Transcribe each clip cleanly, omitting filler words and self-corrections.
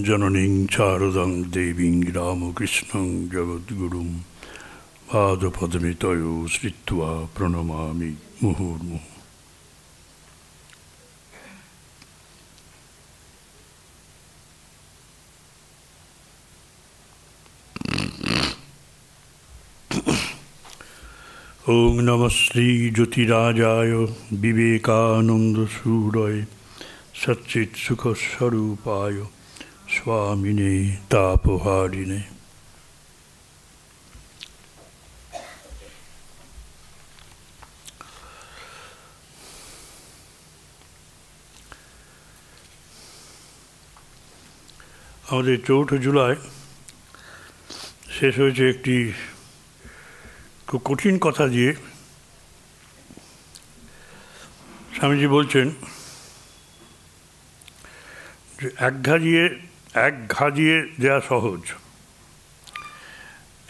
জননীং শারদাং দেবীং রামকৃষ্ণং জগদ্গুরুং পাদপদ্মে তয়ো শ্রিত্বা প্রণমামি মুহুর্মুহুঃ। ওং নমঃ শ্রী জ্যোতিরাজায় বিবেকানন্দ সুরয় সচ্চিৎ সুখ স্বরূপায় স্বামিনে তাপহারিণে। আমাদের 4 জুলাই শেষ হয়েছে একটি খুব কঠিন কথা দিয়ে। স্বামীজি বলছেন যে এক ঘা দিয়ে দেওয়া সহজ,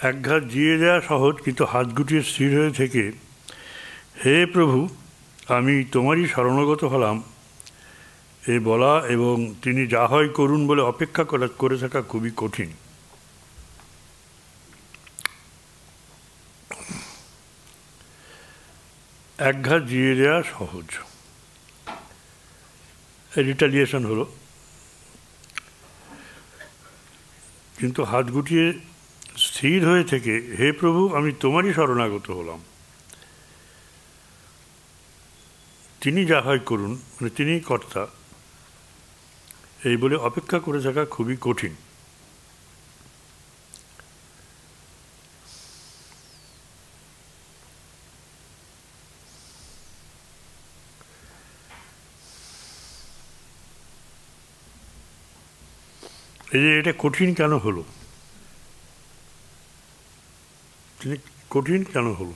এক ঘা দিয়ে দেওয়া সহজ, কিন্তু হাত গুটিয়ে স্থির হয়ে থেকে হে প্রভু আমি তোমারই শরণাগত হলাম এই বলা এবং তিনি যা হয় করুন বলে অপেক্ষা করে থাকা খুবই কঠিন। এক ঘা দিয়ে দেওয়া সহজ, রিটালিয়েশন হলো, কিন্তু হাত গুটিয়ে স্থির হয়ে থেকে হে প্রভু আমি তোমারই শরণাগত হলাম, তিনি যা হয় করুন, মানে তিনিই কর্তা, এই বলে অপেক্ষা করে থাকা খুবই কঠিন। এই যে এটা কঠিন কেন হলো, তিনি কঠিন কেন হলো?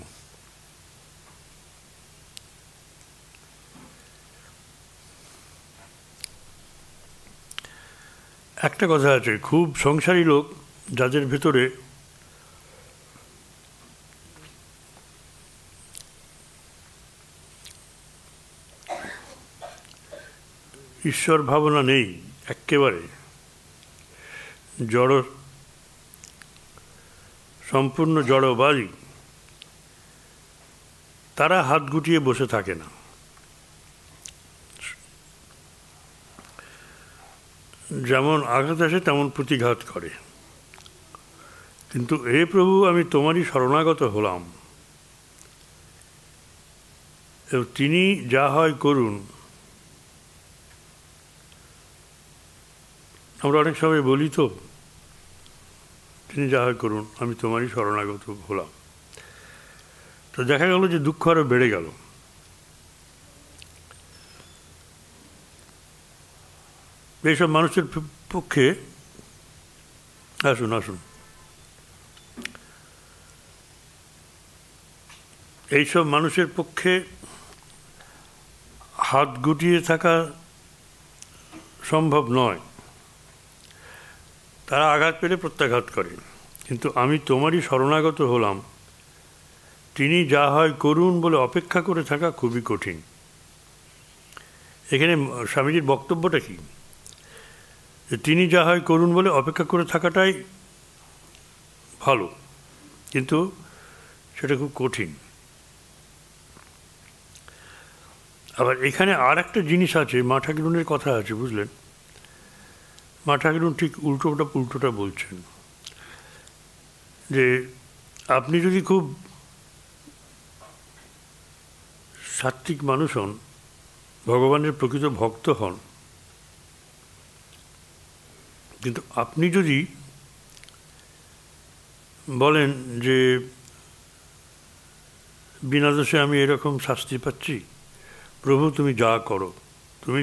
একটা কথা আছে, খুব সংসারী লোক যাদের ভেতরে ঈশ্বর ভাবনা নেই, একেবারে জড়, সম্পূর্ণ জড়বাদী, তারা হাত গুটিয়ে বসে থাকে না। যেমন আঘাত আসে তেমন প্রতিঘাত করে, কিন্তু হে প্রভু আমি তোমারই শরণাগত হলাম এবং তিনি যা হয় করুন। আমরা অনেক সময় বলি তো তিনি যা হয় করুন আমি তোমারই শরণাগত হলাম, তো দেখা গেল যে দুঃখ আরও বেড়ে গেল। এইসব মানুষের পক্ষে আসুন এইসব মানুষের পক্ষে হাত গুটিয়ে থাকা সম্ভব নয়, তারা আঘাত পেলে প্রত্যাঘাত করে, কিন্তু আমি তোমারই শরণাগত হলাম, তিনি যা হয় করুন বলে অপেক্ষা করে থাকা খুবই কঠিন। এখানে স্বামীজির বক্তব্যটা কি? তিনি যা হয় করুন বলে অপেক্ষা করে থাকাটাই ভালো, কিন্তু সেটা খুব কঠিন। আবার এখানে আর একটা জিনিস আছে, মা ঠাকুরুনের কথা আছে, বুঝলেন? মা ঠাকুরুন ঠিক উল্টোটা বলছেন যে আপনি যদি খুব সাত্ত্বিক মানুষ হন, ভগবানের প্রকৃত ভক্ত হন, কিন্তু আপনি যদি বলেন যে বিনা দোষে আমি এরকম শাস্তি পাচ্ছি, প্রভু তুমি যা করো তুমি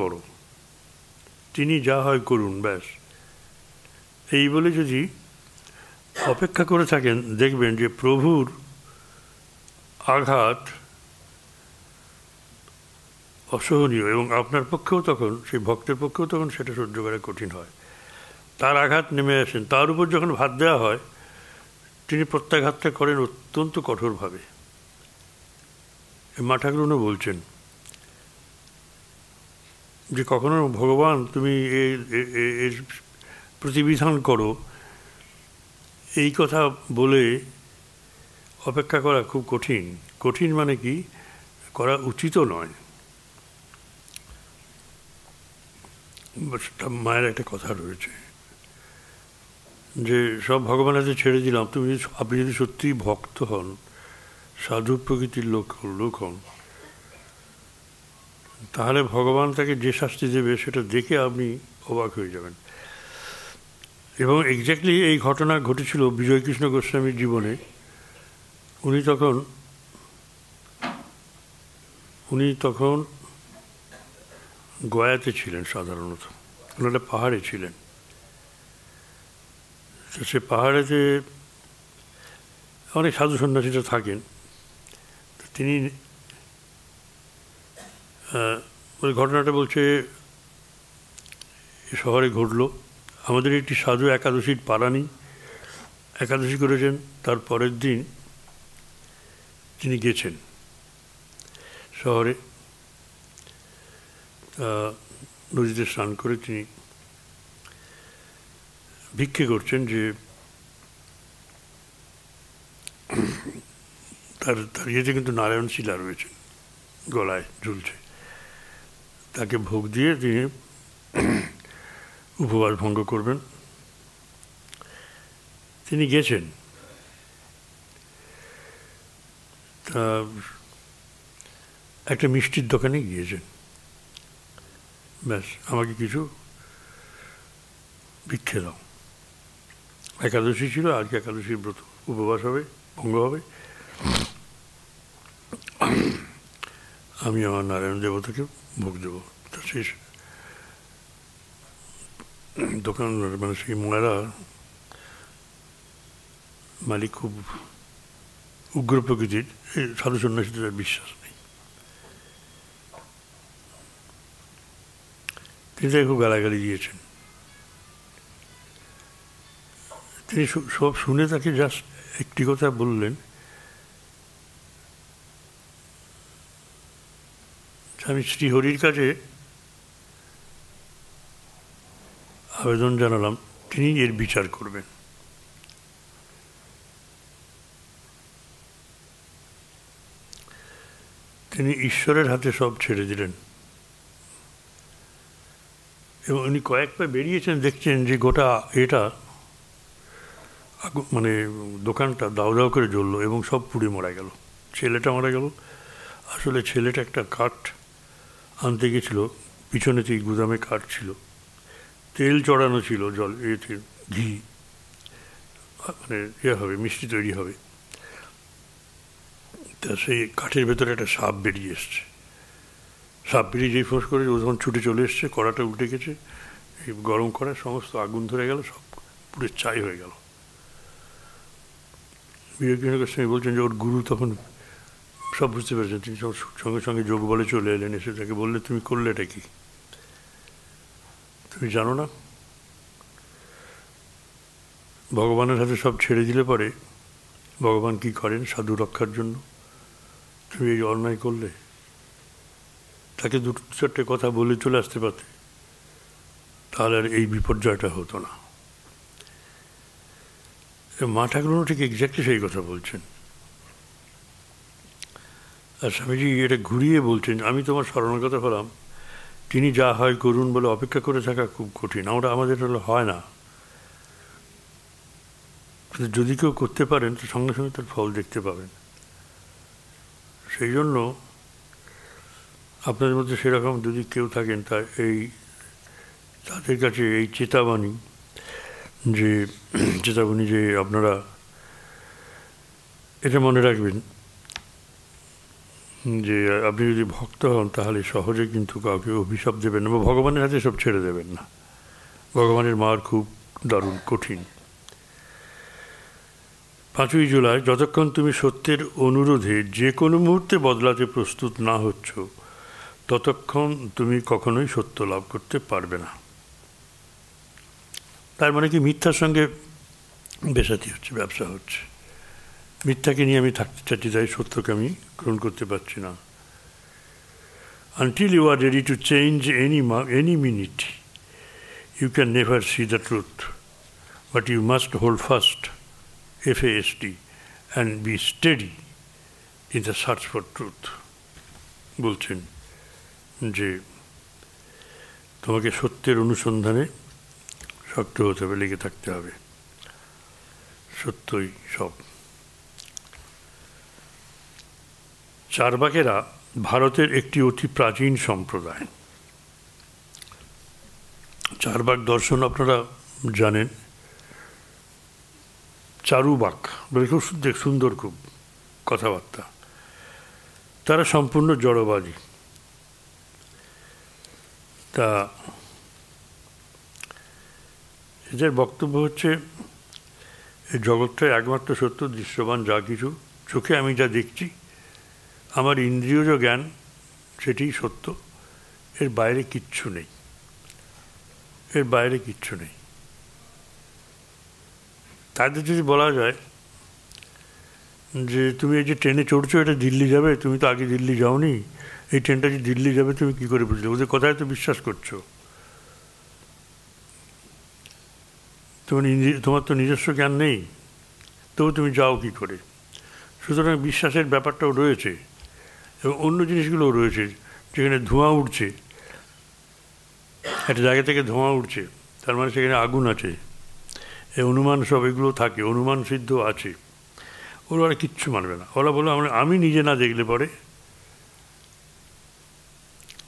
করো, তিনি যা হয় করুন, ব্যাস, এই বলে যদি অপেক্ষা করে থাকেন, দেখবেন যে প্রভুর আঘাত অসহনীয়, এবং আপনার পক্ষেও তখন, সেই ভক্তের পক্ষেও তখন সেটা সহ্য করা কঠিন হয়। তার আঘাত নেমে আসেন, তার উপর যখন ভাত দেওয়া হয় তিনি প্রত্যাঘাতটা করেন অত্যন্ত কঠোরভাবে। মা ঠাকুরুনও বলছেন যে কখনো ভগবান তুমি এর প্রতিবিধান করো, এই কথা বলে অপেক্ষা করা খুব কঠিন। কঠিন মানে কি, করা উচিতও নয়। মায়ের একটা কথা রয়েছে যে সব ভগবানের হাতে ছেড়ে দিলাম, আপনি যদি সত্যিই ভক্ত হন, সাধু প্রকৃতির লোক হন, তাহলে ভগবান তাকে যে শাস্তি দেবে সেটা দেখে আপনি অবাক হয়ে যাবেন। এবং এক্স্যাক্টলি এই ঘটনা ঘটেছিল বিজয়কৃষ্ণ গোস্বামীর জীবনে। উনি তখন গয়াতে ছিলেন, সাধারণত ওনারা পাহাড়ে ছিলেন। সে পাহাড়েতে অনেক সাধু সন্ন্যাসীরা থাকেন। তিনি ওই ঘটনাটা বলছে শহরে ঘটল। আমাদের একটি সাধু একাদশীর পারানি একাদশী করেছেন, তার পরের দিন তিনি গেছেন শহরে, নদীতে স্নান করে তিনি ভিক্ষে করছেন যে তার ইয়েতে কিন্তু নারায়ণ শিলা রয়েছে, গলায় ঝুলছে। তাকে ভোগ দিয়ে তিনি উপবাস ভঙ্গ করবেন। তিনি গেছেন, তা একটা মিষ্টির দোকানে গিয়েছেন। ব্যাস, আমাকে কিছু ভিক্ষে দাও। একাদশী ছিল, আজকে একাদশীর ব্রত, উপবাস হবে, ভঙ্গ হবে, আমি আমার নারায়ণ দেবতাকে ভোগ দেবো। তা সেই দোকান মানে সেই ময়রা মালিক খুব উগ্র প্রকৃতির, এই সাধু সন্ন্যাসীদের বিশ্বাস নেই। তিনি তাকে খুব গালাগালি দিয়েছেন। তিনি সব শুনে তাকে জাস্ট একটি কথা বললেন, আমি শ্রীহরির কাছে আবেদন জানালাম, তিনি এর বিচার করবেন। তিনি ঈশ্বরের হাতে সব ছেড়ে দিলেন এবং উনি কয়েক পা বেরিয়েছেন, দেখছেন যে গোটা এটা মানে দোকানটা দাও দাও করে জ্বললো এবং সব পুড়ে মারা গেল। ছেলেটা মারা গেল। আসলে ছেলেটা একটা কাঠ আনতে গেছিল, পিছনেতেই গুদামে কাঠ ছিল, তেল চড়ানো ছিল, জল এতে ঘি, মানে হবে মিষ্টি তৈরি হবে। তা সেই কাঠের ভেতরে একটা সাপ বেরিয়ে এসছে। সাপ বেরিয়ে যেই ফোঁস করে ও তখন ছুটে চলে এসছে, কড়াটা উল্টে গেছে, এই গরম করা সমস্ত আগুন ধরে গেল, সব পুরো ছাই হয়ে গেল। বিজয়কৃষ্ণ গোস্বামী বলছেন যে ওর গুরু তখন সব বুঝতে পেরেছেন। তিনি সঙ্গে সঙ্গে যোগ বলে চলে এলেন, এসে তাকে বললে, তুমি করলে এটা কি? তুমি জানো না ভগবানের হাতে সব ছেড়ে দিলে পরে ভগবান কি করেন সাধু রক্ষার জন্য? তুমি এই অন্যায় করলে। তাকে দুটো চারটে কথা বলে চলে আসতে পারতে, তাহলে আর এই বিপর্যয়টা হতো না। মা ঠাকুরও ঠিক এক্স্যাক্টলি সেই কথা বলছেন। আর স্বামীজি এটা ঘুরিয়ে বলছেন, আমি তোমার শরণাগত হলাম, তিনি যা হয় করুন বলে অপেক্ষা করে থাকা খুব কঠিন। আমাদের হলে হয় না। যদি কেউ করতে পারেন তো সঙ্গে সঙ্গে তার ফল দেখতে পাবেন। সেই জন্য আপনাদের মধ্যে সেরকম যদি কেউ থাকেন, তাদের কাছে এই চেতাবনী যে আপনারা এটা মনে রাখবেন যে আপনি যদি ভক্ত হন তাহলে সহজে কিন্তু কাউকে অভিশাপ দেবেন না বা ভগবানের হাতে সব ছেড়ে দেবেন না। ভগবানের মার খুব দারুণ কঠিন। 5ই জুলাই, যতক্ষণ তুমি সত্যের অনুরোধে যে কোনো মুহূর্তে বদলাতে প্রস্তুত না হচ্ছ, ততক্ষণ তুমি কখনোই সত্য লাভ করতে পারবে না। তার মানে কি, মিথ্যার সঙ্গে বেসাতি হচ্ছে, ব্যবসা হচ্ছে। মিথ্যাকে নিয়ে আমি থাকতে চাচ্ছি, তাই সত্যকে আমি গ্রহণ করতে পারছি না। Until you are ready to change any minute, you can never see the truth. But you must hold fast, FAST, and be steady in the search for truth. বলছেন যে তোমাকে সত্যের অনুসন্ধানে শক্ত হতে হবে, লেগে থাকতে হবে। সত্যই সব। চার্বাকেরা ভারতের একটি অতি প্রাচীন সম্প্রদায়। চার্বাক দর্শন আপনারা জানেন। চারুবাক বলে খুব সুন্দর, খুব কথাবার্তা। তারা সম্পূর্ণ জড়বাদী। তা এদের বক্তব্য হচ্ছে এই জগৎটাই একমাত্র সত্য, দৃশ্যমান যা কিছু চোখে আমি যা দেখছি, আমার ইন্দ্রিয়জ জ্ঞান সেটিই সত্য, এর বাইরে কিচ্ছু নেই, এর বাইরে কিচ্ছু নেই। তাদের যদি বলা যায় যে তুমি এই যে ট্রেনে চড়ছো এটা দিল্লি যাবে, তুমি তো আগে দিল্লি যাওনি, এই ট্রেনটা যে দিল্লি যাবে তুমি কী করে বুঝলে? ওদের কথায় তো বিশ্বাস করছো। তোমার তো নিজস্ব জ্ঞান নেই, তবু তুমি যাও কী করে? সুতরাং বিশ্বাসের ব্যাপারটাও রয়েছে এবং অন্য জিনিসগুলোও রয়েছে। যেখানে ধোঁয়া উঠছে, একটা জায়গা থেকে ধোঁয়া উঠছে, তার মানে সেখানে আগুন আছে, এই অনুমান সব এগুলো থাকে, অনুমান সিদ্ধ আছে। ওরা কিচ্ছু মানবে না। ওরা বলো আমি নিজে না দেখলে পরে।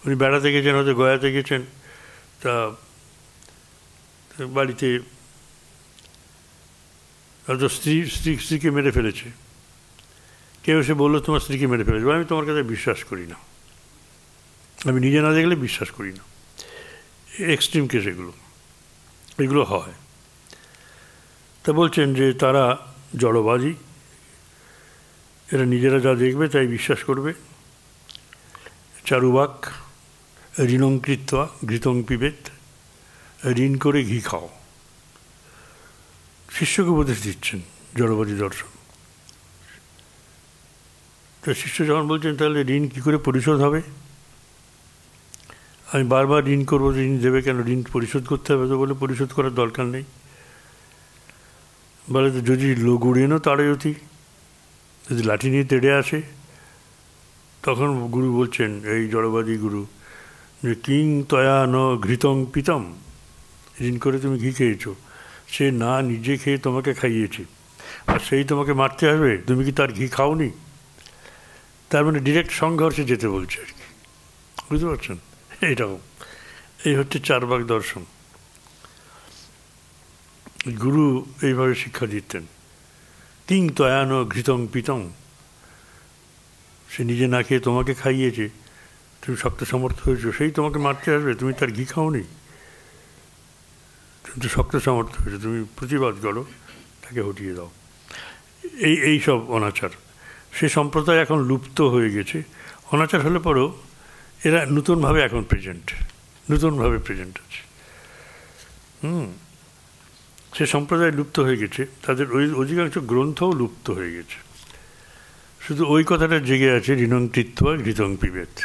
উনি বেড়াতে গেছেন, হয়তো গয়াতে গেছেন, তা বাড়িতে হয়তো স্ত্রীকে মেরে ফেলেছে, কেউ এসে বললো তোমার স্ত্রীকে মেরে ফেলেছে, আমি তোমার কাছে বিশ্বাস করি না, আমি নিজে না দেখলে বিশ্বাস করি না। এক্সট্রিম কেস এগুলো হয়। তা বলছেন যে তারা জড়বাদী, এরা নিজেরা যা দেখবে তাই বিশ্বাস করবে। চারুবাক ঋণং কৃত্বা ঘৃতং পিবেত, ঋণ করে ঘি খাও। শিষ্যকে উপদেশ দিচ্ছেন জড়বাদী দর্শন। তো শিষ্য যখন বলছেন তাহলে ঋণ কী করে পরিশোধ হবে? আমি বারবার ঋণ করবো, ঋণ দেবে কেন? ঋণ পরিশোধ করতে হবে তো। বলে পরিশোধ করার দরকার নেই। বলে তো যদি গুড়েনও তাড়য়তি, যদি লাঠি নিয়ে তেড়ে আসে, তখন গুরু বলছেন, এই জড়বাদী গুরু, যে কিং তয়া ন ঘৃতং পিতম, ঋণ করে তুমি ঘি খেয়েছো, সে না নিজে খেয়ে তোমাকে খাইয়েছে, আর সেই তোমাকে মারতে আসবে, তুমি কি তার ঘি খাওনি? তার মানে ডিরেক্ট সংঘর্ষে যেতে বলছে আর কি, বুঝতে পারছেন? এইরকম, এই হচ্ছে চারবাক দর্শন। গুরু এইভাবে শিক্ষা দিতেন, কিং তয়ান ঘৃতং পিতং, সে নিজে না খেয়ে তোমাকে খাইয়েছে, তুমি শক্ত সমর্থ হয়েছো, সেই তোমাকে মারতে আসবে, তুমি তার ঘি খাওনি, তুমি তো শক্ত সামর্থ্য হয়েছে, তুমি প্রতিবাদ করো, তাকে হটিয়ে দাও। এই সব অনাচার, সে সম্প্রদায় এখন লুপ্ত হয়ে গেছে। অনাচার হলে পরেও এরা নতুনভাবে এখন নতুনভাবে প্রেজেন্ট আছে। সে সম্প্রদায় লুপ্ত হয়ে গেছে, তাদের অধিকাংশ গ্রন্থও লুপ্ত হয়ে গেছে। শুধু ওই কথাটা জেগে আছে, ঋণং কৃত্বা ঘৃতং পিবেত,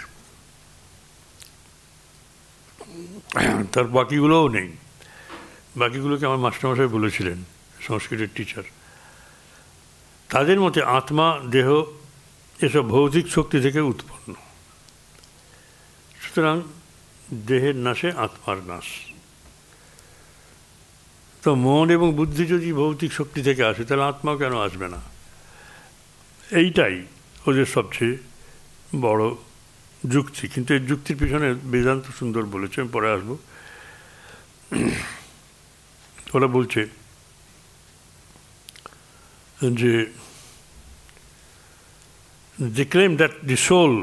তার বাকিগুলোও নেই। বাকিগুলোকে আমার মাস্টারমশাই বলেছিলেন, সংস্কৃতের টিচার। তাদের মতে আত্মা, দেহ এসব ভৌতিক শক্তি থেকে উৎপন্ন, সুতরাং দেহের নাশে আত্মার নাশ। তো মন এবং বুদ্ধি যদি ভৌতিক শক্তি থেকে আসে, তাহলে আত্মাও কেন আসবে না? এইটাই ওদের সবচেয়ে বড় যুক্তি। কিন্তু এই যুক্তির পিছনে বেদান্ত সুন্দর বলেছে, আমি পরে আসবো। ওরা বলছে যে they claim that the soul,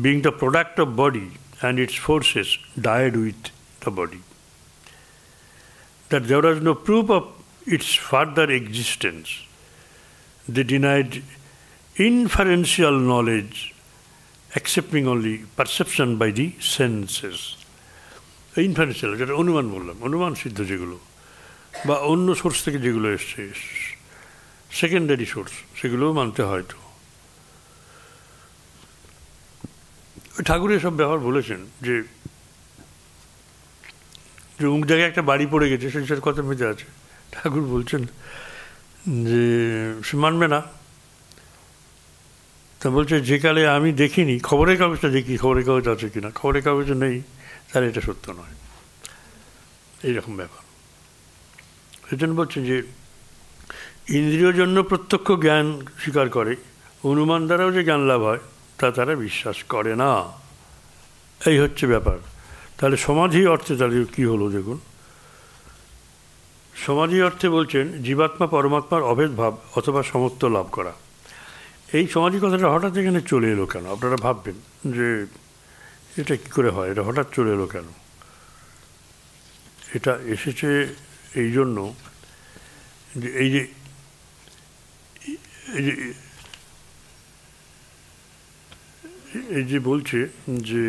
being the product of body and its forces, died with the body, that there was no proof of its further existence. They denied inferential knowledge, accepting only perception by the senses. Inferential, যেটা অনুমান বললাম, অনুমান সিদ্ধ যেগুলো বা অন্য source থেকে যেগুলো এসছে, সেকেন্ডারি সোর্স, সেগুলোও মানতে হয়তো। ঠাকুর এসব ব্যাপার বলেছেন যে অমুক জায়গায় একটা বাড়ি পড়ে গেছে, সেটার কথা মেতে আছে। ঠাকুর বলছেন যে সে মানবে না। তা বলছে যে কালে আমি দেখিনি, খবরের কাগজটা দেখি খবরের কাগজ আছে কিনা, খবরের কাগজে নেই, তাহলে এটা সত্য নয়। এইরকম ব্যাপার। সেজন্য বলছে যে ইন্দ্রিয় জন্য প্রত্যক্ষ জ্ঞান স্বীকার করে, অনুমান দ্বারাও যে জ্ঞান লাভ হয় তা তারা বিশ্বাস করে না। এই হচ্ছে ব্যাপার। তাহলে সমাধি অর্থে তাহলে কী হলো দেখুন। সমাধি অর্থে বলছেন জীবাত্মা পরমাত্মার অভেদ ভাব অথবা সমত্ব লাভ করা। এই সমাধি কথাটা হঠাৎ এখানে চলে এলো কেন? আপনারা ভাববেন যে এটা কী করে হয়, এটা হঠাৎ চলে এলো কেন? এটা এসেছে এই জন্য যে এই যে বলছে যে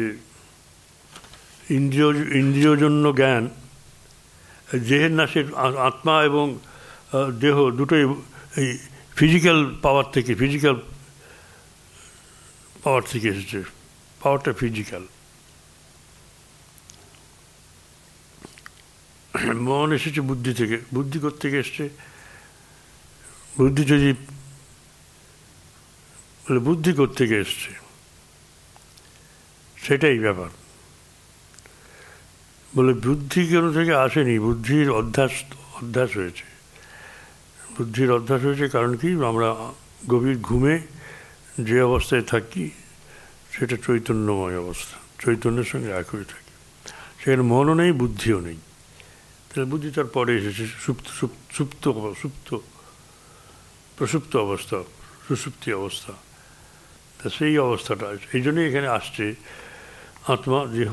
ইন্দ্রিয়জন্য জ্ঞান, দেহের নাশের, আত্মা এবং দেহ দুটোই এই ফিজিক্যাল পাওয়ার থেকে এসেছে। পাওয়ারটা ফিজিক্যাল। মন এসেছে বুদ্ধি থেকে। বুদ্ধি কোত্থেকে এসছে? বুদ্ধি যদি বুদ্ধি কোত্থেকে এসছে সেটাই ব্যাপার। বলে বুদ্ধি কোনো থেকে আসেনি, বুদ্ধির অধ্যাস হয়েছে। বুদ্ধির অধ্যাস হয়েছে কারণ কি? আমরা গভীর ঘুমে যে অবস্থায় থাকি সেটা চৈতন্যময় অবস্থা, চৈতন্যের সঙ্গে এক হয়ে থাকি। সেখানে মনও নেই, বুদ্ধিও নেই। তাহলে বুদ্ধি তার পরে এসেছে প্রসুপ্ত অবস্থা, সুষুপ্তি অবস্থা। তা সেই অবস্থাটা এই জন্যই এখানে আসছে আত্মা দেহ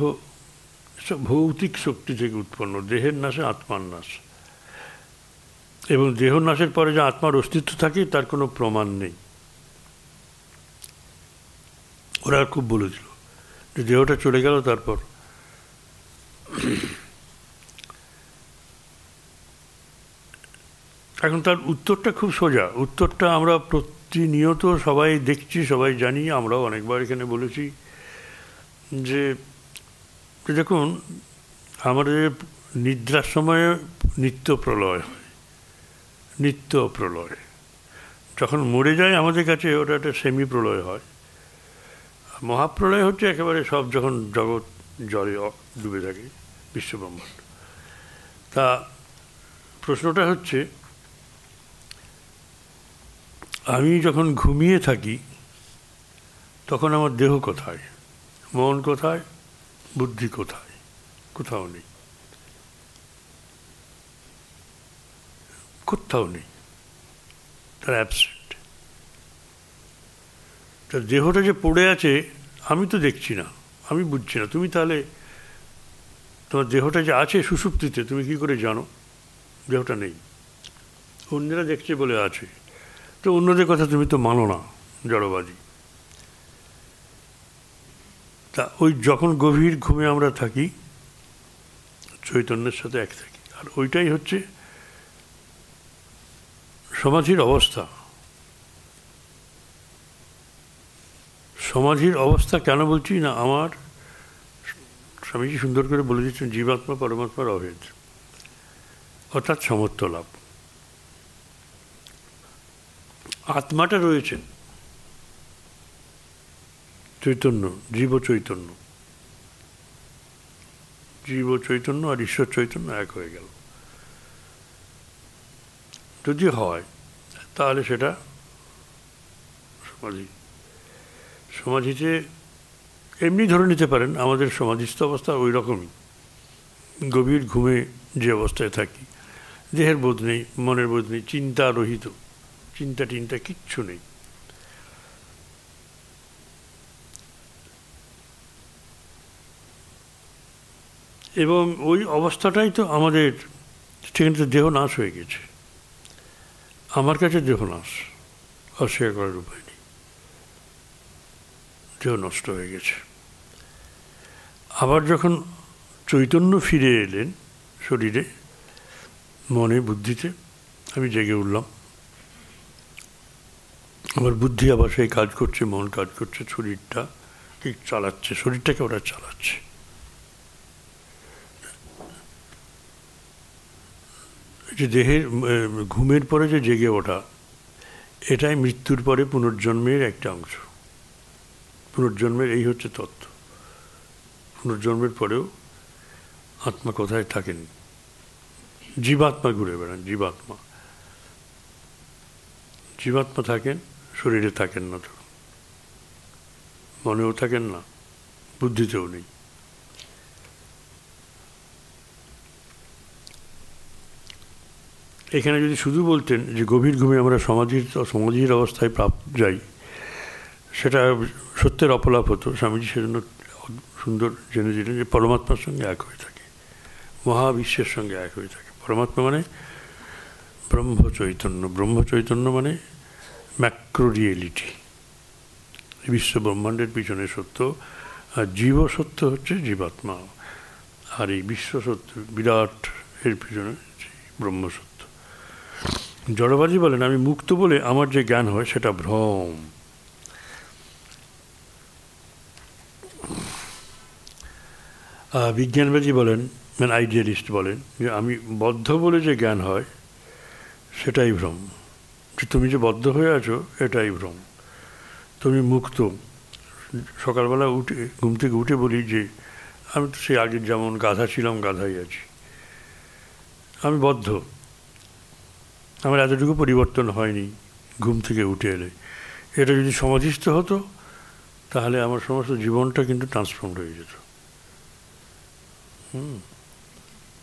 ভৌতিক শক্তি থেকে উৎপন্ন। দেহের নাশে আত্মার নাশ, এবং দেহ নাশের পরে যে আত্মার অস্তিত্ব থাকে তার কোনো প্রমাণ নেই। ওরা খুব বলেছিল যে দেহটা চলে গেল, তারপর এখন তার উত্তরটা খুব সোজা। উত্তরটা আমরা প্রতিনিয়ত সবাই দেখছি, সবাই জানি, আমরাও অনেকবার এখানে বলেছি যে দেখুন আমাদের নিদ্রার সময়ে নিত্য প্রলয় হয়, নিত্য প্রলয়। যখন মরে যায় আমাদের কাছে ওটা একটা সেমি প্রলয় হয়। মহাপ্রলয় হচ্ছে একেবারে সব যখন জগৎ জলে ডুবে থাকে, বিশ্বব্রহ্মাণ্ড। তা প্রশ্নটা হচ্ছে আমি যখন ঘুমিয়ে থাকি তখন আমার দেহ কোথায়, মন কোথায়, বুদ্ধি কোথায়? কোথাও নেই, কোথাও নেই, তার অ্যাবসেন্ট। তার দেহটা যে পড়ে আছে আমি তো দেখছি না, আমি বুঝছি না। তুমি তাহলে তোমার দেহটা যে আছে সুষুপ্তিতে, তুমি কি করে জানো দেহটা নেই? অন্যরা দেখছে বলে আছে, তো অন্যদের কথা তুমি তো মানো না, জড়বাদী। তা ওই যখন গভীর ঘুমে আমরা থাকি চৈতন্যের সাথে এক থাকি, আর ওইটাই হচ্ছে সমাধির অবস্থা। সমাধির অবস্থা কেন বলছি না, আমার স্বামীজি সুন্দর করে বলে দিচ্ছেন জীবাত্মা পরমাত্মার অভেদ, অর্থাৎ সমত্ব লাভ। আত্মাটা রয়েছে চৈতন্য, জীব চৈতন্য, জীব চৈতন্য আর ঈশ্বর চৈতন্য এক হয়ে গেল। যদি হয় তাহলে সেটা সমাধি। সমাধিতে এমনি ধরে নিতে পারেন আমাদের সমাধিস্থ অবস্থা ওই রকমই, গভীর ঘুমে যে অবস্থায় থাকি, দেহের বোধ নেই, মনের বোধ নেই, চিন্তা রহিত, চিন্তা টিন্তা কিচ্ছু নেই। এবং ওই অবস্থাটাই তো আমাদের, সেখানে তো দেহ নাশ হয়ে গেছে। আমার কাছে দেহ নাশ, অস্বীকার করার উপায় নেই, দেহ নষ্ট হয়ে গেছে। আবার যখন চৈতন্য ফিরে এলেন শরীরে, মনে, বুদ্ধিতে, আমি জেগে উঠলাম, আমার বুদ্ধি আবার সেই কাজ করছে, মন কাজ করছে, শরীরটা চালাচ্ছে, শরীরটাকে ওরা চালাচ্ছে। যে দেহের ঘুমের পরে যে জেগে ওঠা, এটাই মৃত্যুর পরে পুনর্জন্মের একটা অংশ। পুনর্জন্মের এই হচ্ছে তত্ত্ব। পুনর্জন্মের পরেও আত্মা কোথায় থাকেন? জীবাত্মা ঘুরে বেড়ান। জীবাত্মা থাকেন, শরীরে থাকেন না, তখন মনেও থাকেন না, বুদ্ধিতেও নেই। এখানে যদি শুধু বলতেন যে গভীর ঘুমে আমরা সমাধির অবস্থায় যাই, সেটা সত্যের অপলাপ হতো। স্বামীজি সেজন্য সুন্দর জেনে দিলেন যে পরমাত্মার সঙ্গে এক হয়ে থাকে, মহাবিশ্বের সঙ্গে এক হয়ে থাকে। পরমাত্মা মানে ব্রহ্ম চৈতন্য, ব্রহ্ম চৈতন্য মানে ম্যাক্রো রিয়েলিটি, বিশ্ব ব্রহ্মাণ্ডের পিছনে সত্য। আর জীব সত্য হচ্ছে জীবাত্মা, আর এই বিশ্ব সত্য বিরাট এর পিছনে ব্রহ্ম সত্য। জড়বাদী বলেন আমি মুক্ত বলে আমার যে জ্ঞান হয় সেটা ভ্রম। বিজ্ঞানবাদী বলেন, মানে আইডিয়ালিস্ট বলেন যে আমি বদ্ধ বলে যে জ্ঞান হয় সেটাই ভ্রম। যে তুমি যে বদ্ধ হয়ে আছো এটাই ভ্রম, তুমি মুক্ত। সকালবেলা উঠে ঘুম থেকে উঠে বলি যে আমি তো সেই আগের যেমন গাধা ছিলাম গাধাই আছি, আমি বদ্ধ, আমার এতটুকু পরিবর্তন হয়নি ঘুম থেকে উঠে এলে। এটা যদি সমাধিস্থ হতো তাহলে আমার সমস্ত জীবনটা কিন্তু ট্রান্সফর্মড হয়ে যেত।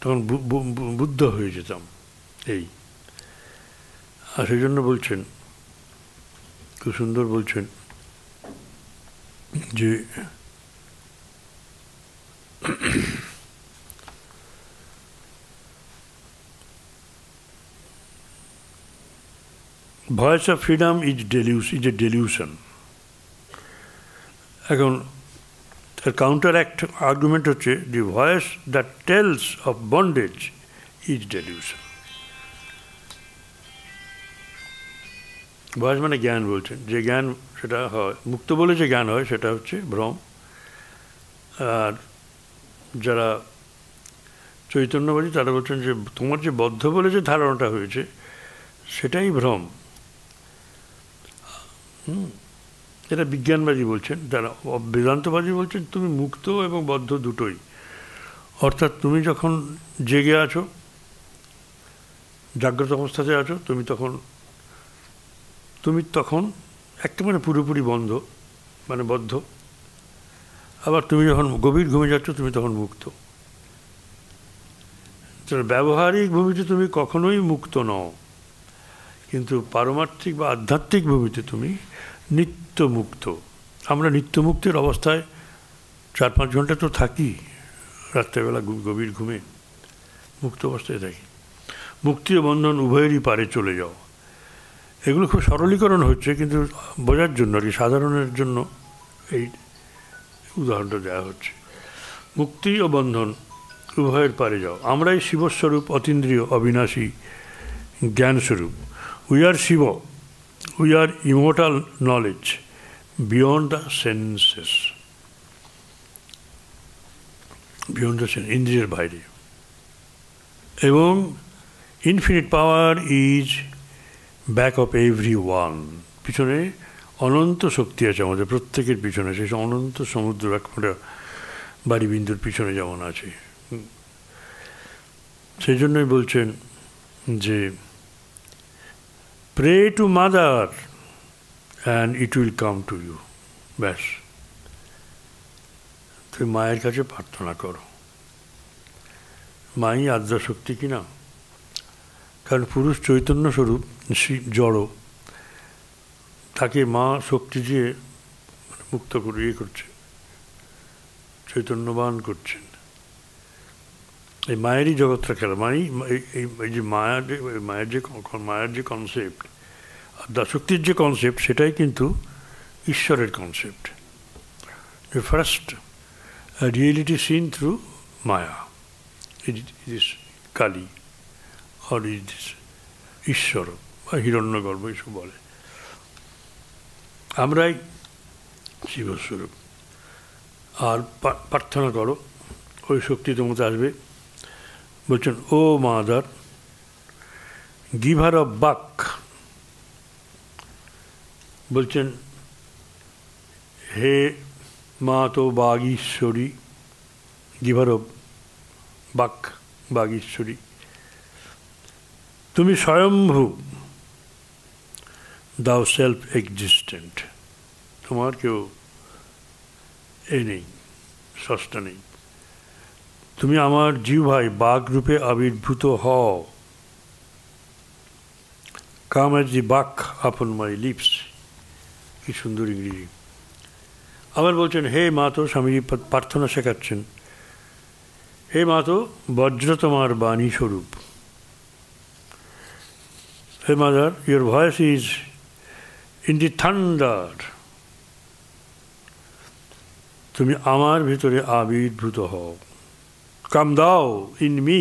তখন বুদ্ধ হয়ে যেতাম। এই আর সেই জন্য বলছেন, খুব সুন্দর বলছেন যে voice of freedom is a delusion. এখন তার কাউন্টার আর্গুমেন্ট হচ্ছে the voice that tells of bondage is delusion. Voice মানে জ্ঞান বলছেন, যে জ্ঞান সেটা হয় মুক্ত বলে যে জ্ঞান হয় সেটা হচ্ছে ভ্রম। আর যারা চৈতন্যবাদী তারা বলছেন যে তোমার যে বদ্ধ বলে যে ধারণাটা হয়েছে সেটাই ভ্রম। এটা বিজ্ঞানবাদী বলছেন। যারা বেদান্তবাদী বলছেন তুমি মুক্ত এবং বদ্ধ দুটোই। অর্থাৎ তুমি যখন জেগে আছো, জাগ্রত অবস্থাতে আছো, তুমি তখন একেবারে পুরোপুরি বদ্ধ। আবার তুমি যখন গভীর ঘুমে যাচ্ছ তুমি তখন মুক্ত। ব্যবহারিক ভূমিতে তুমি কখনোই মুক্ত নও, কিন্তু পারমার্থিক বা আধ্যাত্মিক ভূমিতে তুমি নিত্য মুক্ত। আমরা নিত্য মুক্তির অবস্থায় 4-5 ঘন্টা তো থাকি রাত্রেবেলা গভীর ঘুমে, মুক্ত অবস্থায় থাকি। মুক্তি ও বন্ধন উভয়েরই পারে চলে যাও। এগুলো খুব সরলীকরণ হচ্ছে, কিন্তু বোঝার জন্য আর কি, সাধারণের জন্য এই উদাহরণটা দেওয়া হচ্ছে। মুক্তি ও বন্ধন উভয়ের পারে যাও। আমরাই শিবস্বরূপ, অতীন্দ্রিয়, অবিনাশী জ্ঞানস্বরূপ। We are Shiv, we are immortal knowledge beyond the senses, ইন্দ্রিয়ের বাইরে। এবং infinite power is back of every one. পিছনে অনন্ত শক্তি আছে আমাদের প্রত্যেকের পিছনে, সেই অনন্ত সমুদ্র একটা বাড়ি বিন্দুর পিছনে যেমন আছে। সেই জন্যই বলছেন যে pray to mother and it will come to you. ব্যাস, তুমি মায়ের কাছে প্রার্থনা করো। মাই আদ্যাশক্তি কিনা, কারণ পুরুষ চৈতন্য স্বরূপ জড়, তাকে মা শক্তি দিয়ে মুক্ত করে করছে, চৈতন্যবান করছেন। এই মায়েরই জগৎটা খেলা। এই যে মায়ের যে কনসেপ্ট, আদ্যাশক্তির যে কনসেপ্ট, সেটাই কিন্তু ঈশ্বরের concept. The first reality seen through Maya. It is Kali or it is ঈশ্বর বা হিরণ্যগর্ভ এসব বলে। আমরাই শিবস্বরূপ। আর প্রার্থনা করো, ওই শক্তি তোমাকে আসবে। বলছেন, ও মাদার, গিভার অফ বাক, বলছেন হে মা তো বাগীশ্বরী, গিভার অফ বাক, বাগীশ্বরী, তুমি স্বয়ম্ভু, দাও সেলফ এক্সিস্টেন্ট, তোমার কেউ নেই, স্রষ্টা নেই। তুমি আমার জিহ্বায় বাঘ রূপে আবির্ভূত হও, কাম অ্যাজ দি বাক আপন মাই লিপস। কি সুন্দর ইংরেজি। আবার বলছেন, হে মাতো, স্বামীজি প্রার্থনা শেখাচ্ছেন, হে মাতো, বজ্র তোমার বাণী স্বরূপ। হে mother, your voice is in the thunder, তুমি আমার ভিতরে আবির্ভূত হও। কাম দাও ইন মি,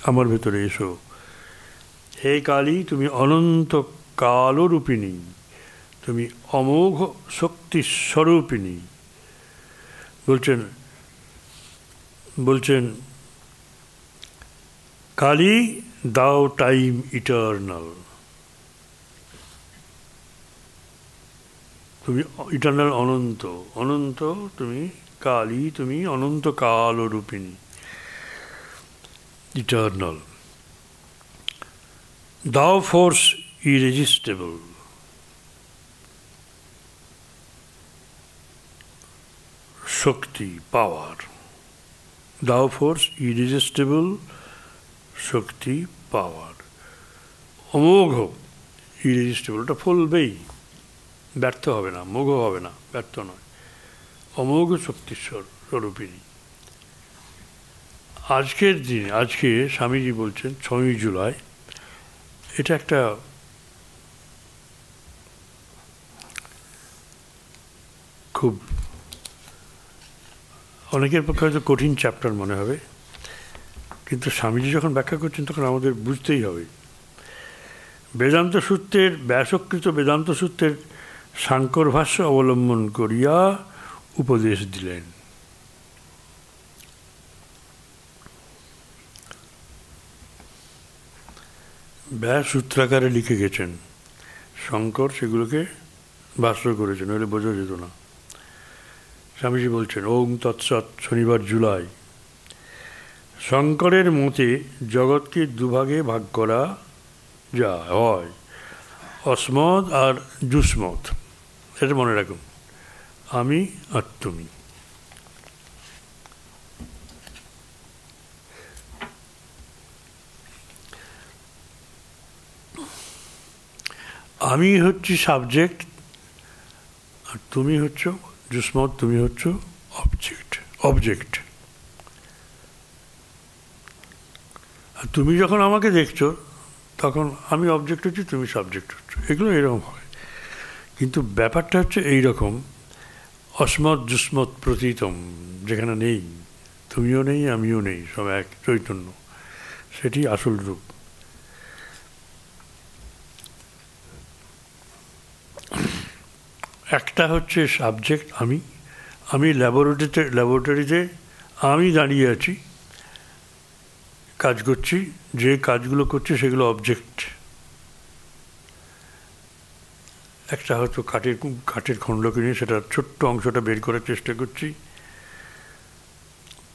আমার ভিতরে এসো। হে কালী, তুমি অনন্ত কালরূপিণী, তুমি অমোঘ শক্তিস্বরূপিণী। বলছেন কালী, দাও টাইম ইটার্নাল, তুমি ইটার্নাল, অনন্ত, অনন্ত তুমি কালী, তুমি অনন্ত কালরূপিণী, ইটার্নাল। দাও ফোর্স ইরেজিস্টেবল, শক্তি, পাওয়ার। দাও ফোর্স ইরেজিস্টেবল, শক্তি, পাওয়ার। অমোঘ, ইরেজিস্টেবল, ওটা ফলবেই, ব্যর্থ হবে না, মোঘ হবে না, ব্যর্থ নয়, অমোঘ শক্তিস্বর স্বরূপিণী। আজকের দিনে, আজকে স্বামীজি বলছেন 6ই জুলাই, এটা একটা খুব অনেকের পক্ষে হয়তো কঠিন চ্যাপ্টার মনে হবে, কিন্তু স্বামীজি যখন ব্যাখ্যা করছেন তখন আমাদের বুঝতেই হবে। বেদান্ত সূত্রের, ব্যাসকৃত বেদান্ত সূত্রের সাংকর ভাষ্য অবলম্বন করিয়া উপদেশ দিলেন। ব্যাস সূত্রাকারে লিখে গেছেন, শঙ্কর সেগুলোকে ভাষ্য করেছেন, নইলে বোঝা যেত না। স্বামীজি বলছেন, ওম তৎসৎ, শনিবার জুলাই। শঙ্করের মতে জগৎকে দুভাগে ভাগ করা যায়, হয় অসমত আর যুষ্মত। সেটা মনে রাখুন, আমি আর তুমি। আমি হচ্ছি সাবজেক্ট আর তুমি হচ্ছ যুষ্মত, তুমি হচ্ছ অবজেক্ট। আর তুমি যখন আমাকে দেখছো তখন আমি অবজেক্ট হচ্ছি, তুমি সাবজেক্ট হচ্ছ, এগুলো এরকম হয়। কিন্তু ব্যাপারটা হচ্ছে এইরকম, অসমত যুষ্মত প্রতীতম, যেখানে নেই, তুমিও নেই আমিও নেই, সব এক চৈতন্য, সেটি আসল রূপ। একটা হচ্ছে সাবজেক্ট আমি ল্যাবরেটরিতে আমি দাঁড়িয়ে আছি, কাজ করছি, যে কাজগুলো করছি সেগুলো অবজেক্ট। একটা হয়তো কাঠের খণ্ডকে নিয়ে সেটা ছোট্ট অংশটা বের করার চেষ্টা করছি,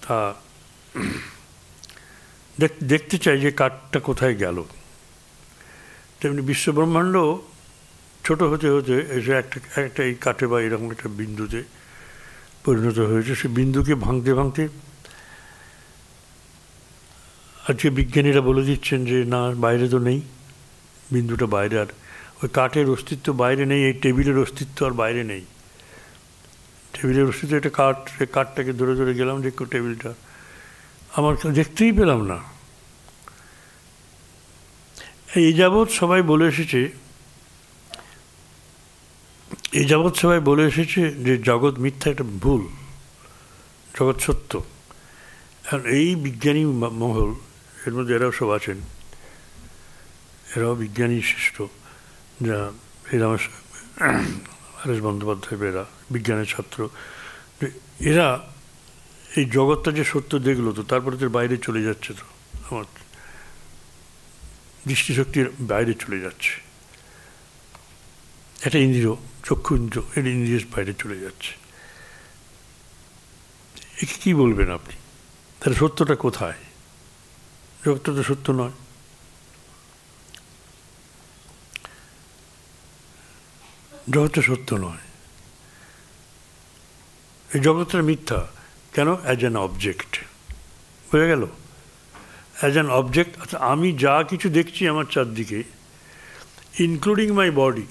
তা দেখতে চাই যে কাঠটা কোথায় গেল। তেমনি বিশ্বব্রহ্মাণ্ড ছোট হতে হতে এসে একটা এই কাঠে বা এরকম একটা বিন্দুতে পরিণত হয়েছে। সে বিন্দুকে ভাঙতে ভাঙতে আজকে বিজ্ঞানীরা বলে দিচ্ছেন যে না, বাইরে তো নেই, বিন্দুটা বাইরে, আর ওই কাঠের অস্তিত্ব বাইরে নেই, এই টেবিলের অস্তিত্ব আর বাইরে নেই। টেবিলের অস্তিত্ব একটা কাঠ, সে কাঠটাকে ধরে ধরে গেলাম যে টেবিলটা আমার দেখতেই পেলাম না। এই যাবৎ সবাই বলে এসেছে যে জগৎ মিথ্যা, একটা ভুল, জগৎ সত্য। এখন এই বিজ্ঞানী মহল, এর মধ্যে এরাও সব আছেন, এরাও বিজ্ঞানী শ্রেষ্ঠ, যা এরা আর এস বন্দ্যোপাধ্যায়, এরা বিজ্ঞানের ছাত্র, এরা এই জগৎটা যে সত্য দেখলো তো তারপরে তো বাইরে চলে যাচ্ছে, তো আমার দৃষ্টিশক্তির বাইরে চলে যাচ্ছে, একটা ইন্দ্রিয়, চক্ষু ইন্দ্রিয়, এটা ইন্দ্রিয়ের বাইরে চলে যাচ্ছে। একে কী বলবেন আপনি? তাহলে সত্যটা কোথায়? জগৎটা তো সত্য নয়। জগৎটা সত্য নয়, এই জগৎটা মিথ্যা। কেন? As an object. বোঝা গেল? As an object. আচ্ছা, আমি যা কিছু দেখছি আমার চারদিকে, including my body,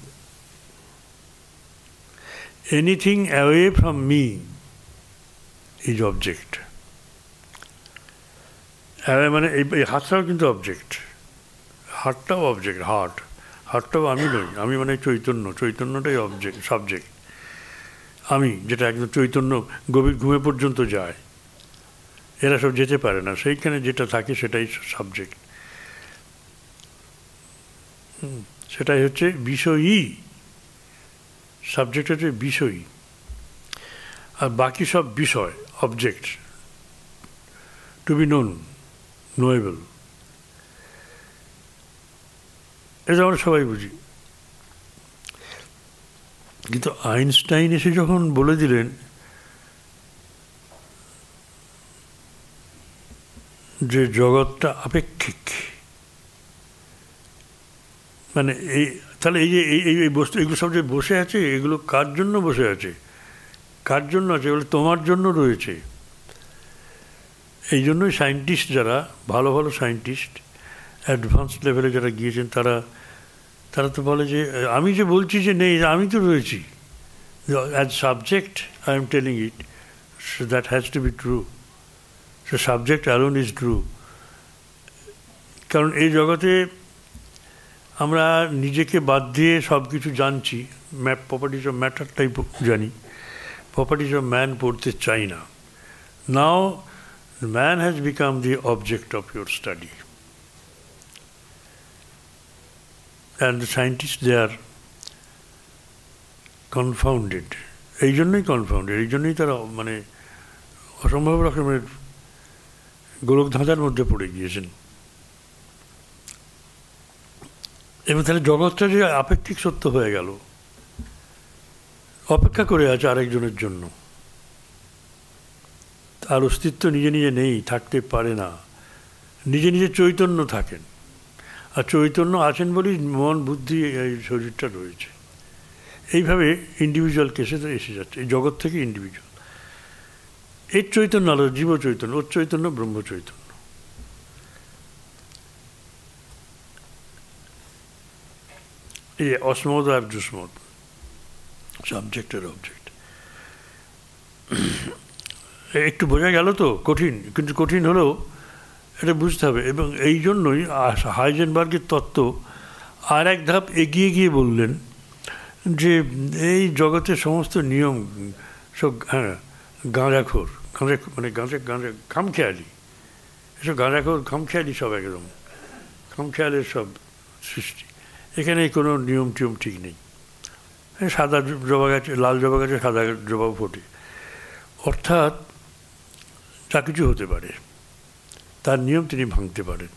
anything away from me is object. Away মানে এই হাতটাও কিন্তু অবজেক্ট, হাতটাও অবজেক্ট। হাতটাও আমি নই, আমি মানে চৈতন্য, চৈতন্যটাই অবজেক্ট, সাবজেক্ট। আমি যেটা একদম চৈতন্য গভীর ঘুমে পর্যন্ত যায়, এরা সব যেতে পারে না, সেইখানে যেটা থাকে সেটাই সাবজেক্ট, সেটাই হচ্ছে বিষয়ী। সাবজেক্ট হচ্ছে বিষয়ী, আর বাকি সব বিষয়, অবজেক্ট, টু বি নোন, নোয়েবল। এটা আমরা সবাই বুঝি। কিন্তু আইনস্টাইন এসে যখন বলে দিলেন যে জগৎটা আপেক্ষিক, মানে তাহলে এই যে এই বস্তু, এগুলো সব যে বসে আছে, এগুলো কার জন্য বসে আছে? কার জন্য আছে? এগুলো তোমার জন্য রয়েছে। এই জন্যই সায়েন্টিস্ট যারা, ভালো ভালো সায়েন্টিস্ট, অ্যাডভান্স লেভেলে যারা গিয়েছেন, তারা তো বলে যে আমি যে বলছি যে নেই, আমি তো রয়েছি। As subject I am telling it, that has to be true. So subject alone is true. কারণ এই জগতে আমরা নিজেকে বাদ দিয়ে সব কিছু জানছি, প্রপার্টিজ অফ ম্যাটারটাই জানি, প্রপার্টিজ অফ ম্যান পড়তে চাই না। Now man has become the object of your study, and the scientist they are confounded. এই জন্যই কনফাউন্ডেড, এই জন্যই তারা মানে অসম্ভব রকমের গোলক ধাঁধার মধ্যে পড়ে গিয়েছেন। এবং তাহলে জগৎটা যে আপেক্ষিক সত্য হয়ে গেল, অপেক্ষা করে আছে আরেকজনের জন্য, তার অস্তিত্ব নিজে নিজে নেই, থাকতে পারে না। নিজে নিজে চৈতন্য থাকেন, আর চৈতন্য আছেন বলেই মন, বুদ্ধি, এই শরীরটা রয়েছে। এইভাবে ইন্ডিভিজুয়াল কেসে তো এসে যাচ্ছে, এই জগৎ থেকে ইন্ডিভিজুয়াল। এর চৈতন্য আলো জীব চৈতন্য, ওর চৈতন্য ব্রহ্ম চৈতন্য। এই অসমদ আর যুসমদ, সাবজেক্টের অবজেক্ট। একটু বোঝা গেল তো? কঠিন, কিন্তু কঠিন হলেও এটা বুঝতে হবে। এবং এই জন্যই হাইজেনবার্গের তত্ত্ব আর এক ধাপ এগিয়ে গিয়ে বললেন যে এই জগতের সমস্ত নিয়ম সব গাঁজাখোর, মানে গাঁজা খামখেয়ালি, এসব গাঁজাখোর খামখেয়ালি, সব একদম খামখেয়ালের সব সৃষ্টি। এখানে কোনো নিয়ম টিয়ম ঠিক নেই। সাদা জবা গাছে, লাল জবা গাছে সাদা জবাও ফোটে, অর্থাৎ যা কিছু হতে পারে, তার নিয়ম তিনি ভাঙতে পারেন।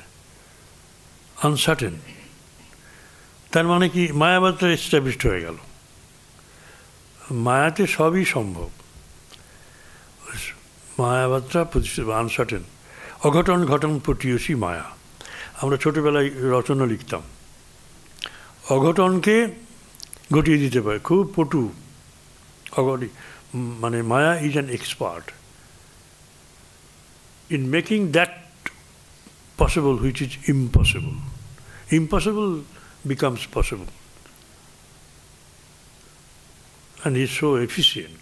আনসার্টেন, তার মানে কি? মায়াবাদটা এস্টাবলিশড হয়ে গেল। মায়াতে সবই সম্ভব, মায়াবাদটা প্রতিষ্ঠিত। আনসার্টেন, অঘটন ঘটন পটিয়সী মায়া। আমরা ছোটোবেলায় রচনা লিখতাম, অঘটনকে ঘটিয়ে দিতে পারে, খুব পটু, মানে maya is an expert in making that possible which is impossible. Impossible becomes possible. And he is so efficient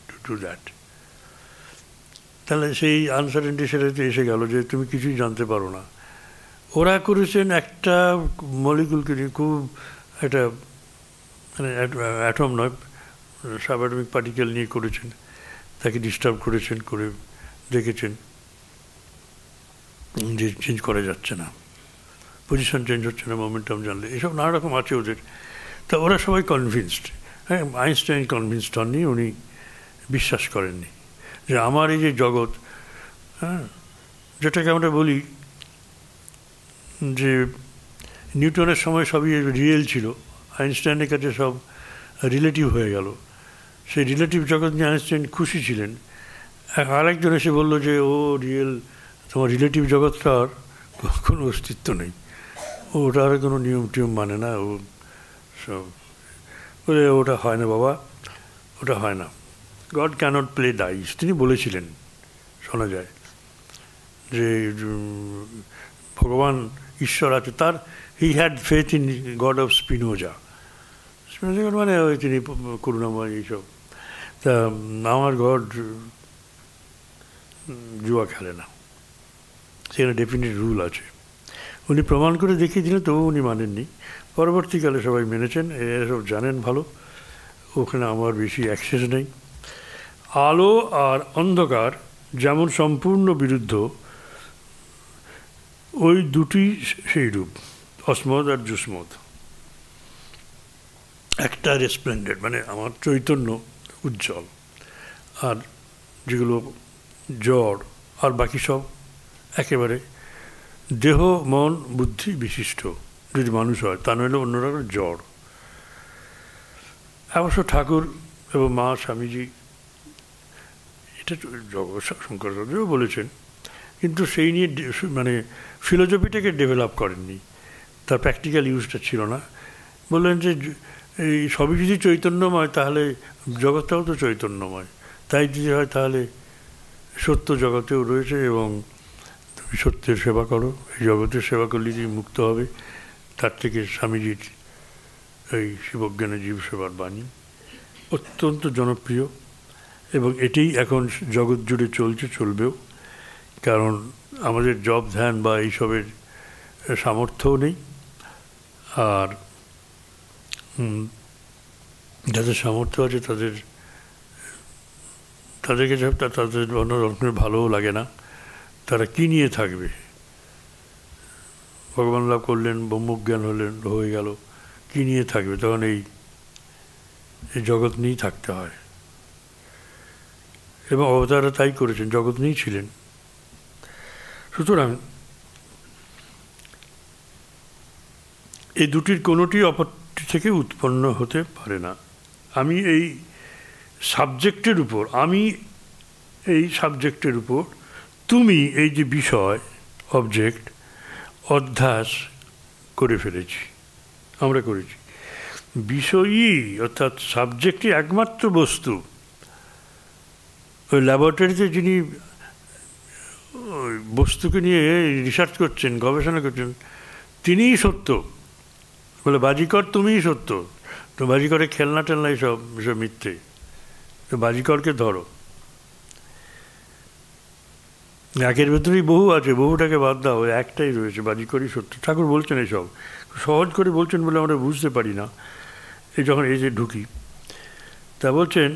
to do that. তাহলে সেই আনসার্টেনটি সেটাতে এসে গেল যে তুমি কিছুই জানতে পারো না। ওরা করেছেন একটা মলিকুলকে নিয়ে, খুব একটা মানে অ্যাটম নয়, সাবঅ্যাটমিক পার্টিকেল নিয়ে করেছেন, তাকে ডিস্টার্ব করেছেন, করে দেখেছেন যে চেঞ্জ করা যাচ্ছে না, পজিশন চেঞ্জ হচ্ছে না, মোমেন্টাম জানলে, এসব নানা রকম আছে ওদের। তা ওরা সবাই কনভিন্সড। হ্যাঁ, আইনস্টাইন কনভিন্সড হননি, উনি বিশ্বাস করেননি যে আমার এই যে জগৎ, হ্যাঁ, যেটাকে আমরা বলি যে নিউটনের সময় সবই রিয়েল ছিল, আইনস্টাইনের কাছে সব রিলেটিভ হয়ে গেল। সেই রিলেটিভ জগৎ নিয়ে আইনস্টাইন খুশি ছিলেন। আরেকজন এসে বললো যে ও রিয়েল, তোমার রিলেটিভ জগৎটার কোনো অস্তিত্ব নেই, ওটার কোনো নিয়ম টিয়ম মানে না, ও সব বলে ওটা হয় না বাবা, ওটা হয় না। গড ক্যানট প্লে ডাইস, তিনি বলেছিলেন, শোনা যায় যে ভগবান ঈশ্বর আছে। তার he had faith in god of Spinoza. Spinoza মানে ওই তিনি করুণাময় এইসব। তা আমার গড জুয়া খেলে না, সেখানে ডেফিনেট রুল আছে। উনি প্রমাণ করে দেখিয়ে দিলেন, তবু উনি মানেননি। পরবর্তীকালে সবাই মেনেছেন, এসব জানেন ভালো, ওখানে আমার বেশি অ্যাক্সেস নেই। আলো আর অন্ধকার যেমন সম্পূর্ণ বিরুদ্ধ, ওই দুটি সেই রূপ, অসমদ আর জুসমদ। একটা রেসপ্লেন্ডেড মানে আমার চৈতন্য উজ্জ্বল, আর যেগুলো জড় আর বাকি সব একেবারে দেহ মন বুদ্ধি বিশিষ্ট, যদি মানুষ হয়, তা নইলে অন্যরা জড়। অবশ্য ঠাকুর এবং মা স্বামীজি এটা শঙ্করাচার্যও বলেছেন, কিন্তু সেই নিয়ে মানে ফিলোসফিটাকে ডেভেলপ করেননি, তার প্র্যাকটিক্যাল ইউজটা ছিল না। বললেন যে এই সবই যদি চৈতন্যময়, তাহলে জগৎটাও তো চৈতন্যময়, তাই যদি হয় তাহলে সত্য জগতেও রয়েছে, এবং তুমি সত্যের সেবা করো, এই জগতের সেবা করলে তুমি মুক্ত হবে। তার থেকে স্বামীজির এই শিবজ্ঞানে জীব সেবার বাণী অত্যন্ত জনপ্রিয়, এবং এটাই এখন জগৎ জুড়ে চলছে, চলবেও। কারণ আমাদের জব ধ্যান বা এইসবের সামর্থ্যও নেই, আর যাদের সামর্থ্য আছে তাদেরকে তাদের অন্য রকমের ভালোও লাগে না। তারা কী নিয়ে থাকবে? ভগবান লাভ করলেন, ব্রহ্মজ্ঞান হয়ে গেল, কী নিয়ে থাকবে? তখন এই জগৎ নিয়েই থাকতে হয়, এবং অবতারা তাই করেছেন, জগৎ নিয়েই ছিলেন। সুতরাং এই দুটির কোনোটি অপরটি থেকে উৎপন্ন হতে পারে না। আমি এই সাবজেক্টের উপর তুমি এই যে বিষয় অবজেক্ট অধ্যাস করে ফেলেছি, আমরা করেছি। বিষয়ই অর্থাৎ সাবজেক্টই একমাত্র বস্তু। ওই ল্যাবরেটরিতে যিনি ওই বস্তুকে নিয়ে রিসার্চ করছেন, গবেষণা করছেন, তিনিই সত্য। বলে বাজিকর তুমিই সত্য, তো বাজিকরে খেলনা টেলনা এসব মিথ্যে, তো বাজিকরকে ধরো। একের ভেতরেই বহু আছে, বহুটাকে বাদ দাও, একটাই রয়েছে, বাজিকরই সত্য। ঠাকুর বলছেন এসব সহজ করে বলছেন বলে আমরা বুঝতে পারি না, এই যখন এই যে ঢুকি। তা বলছেন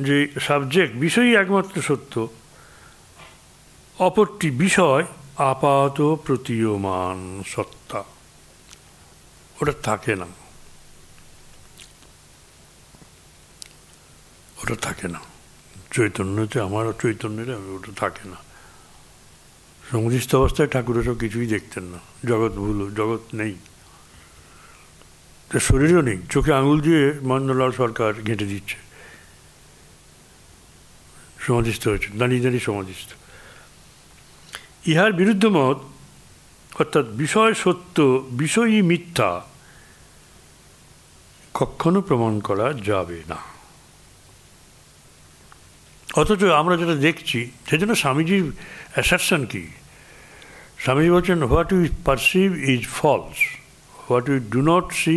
যে সাবজেক্ট বিষয়ই একমাত্র সত্য, অপরটি বিষয় আপাত প্রতীয়মান সত্তা, ওটা থাকে না, ওটা থাকে না। চৈতন্যতে আমার চৈতন্যের ওটা থাকে না। সমাধিস্থ অবস্থায় ঠাকুর সব কিছুই দেখতেন না, জগৎ ভুল, জগৎ নেই, তার শরীরও নেই। চোখে আঙুল দিয়ে মহেন্দ্রলাল সরকার ঘেঁটে দিচ্ছে, সমাধিস্থ হয়েছে, দাঁড়িয়ে দাঁড়িয়ে সমাধিস্থ। ইহার বিরুদ্ধ মত, অর্থাৎ বিষয় সত্য বিষয়ই মিথ্যা, কখনো প্রমাণ করা যাবে না। অথচ আমরা যেটা দেখছি, সেজন্য স্বামীজির অ্যাসারশন কি? স্বামীজি বলছেন, what we perceive is false, what we do not see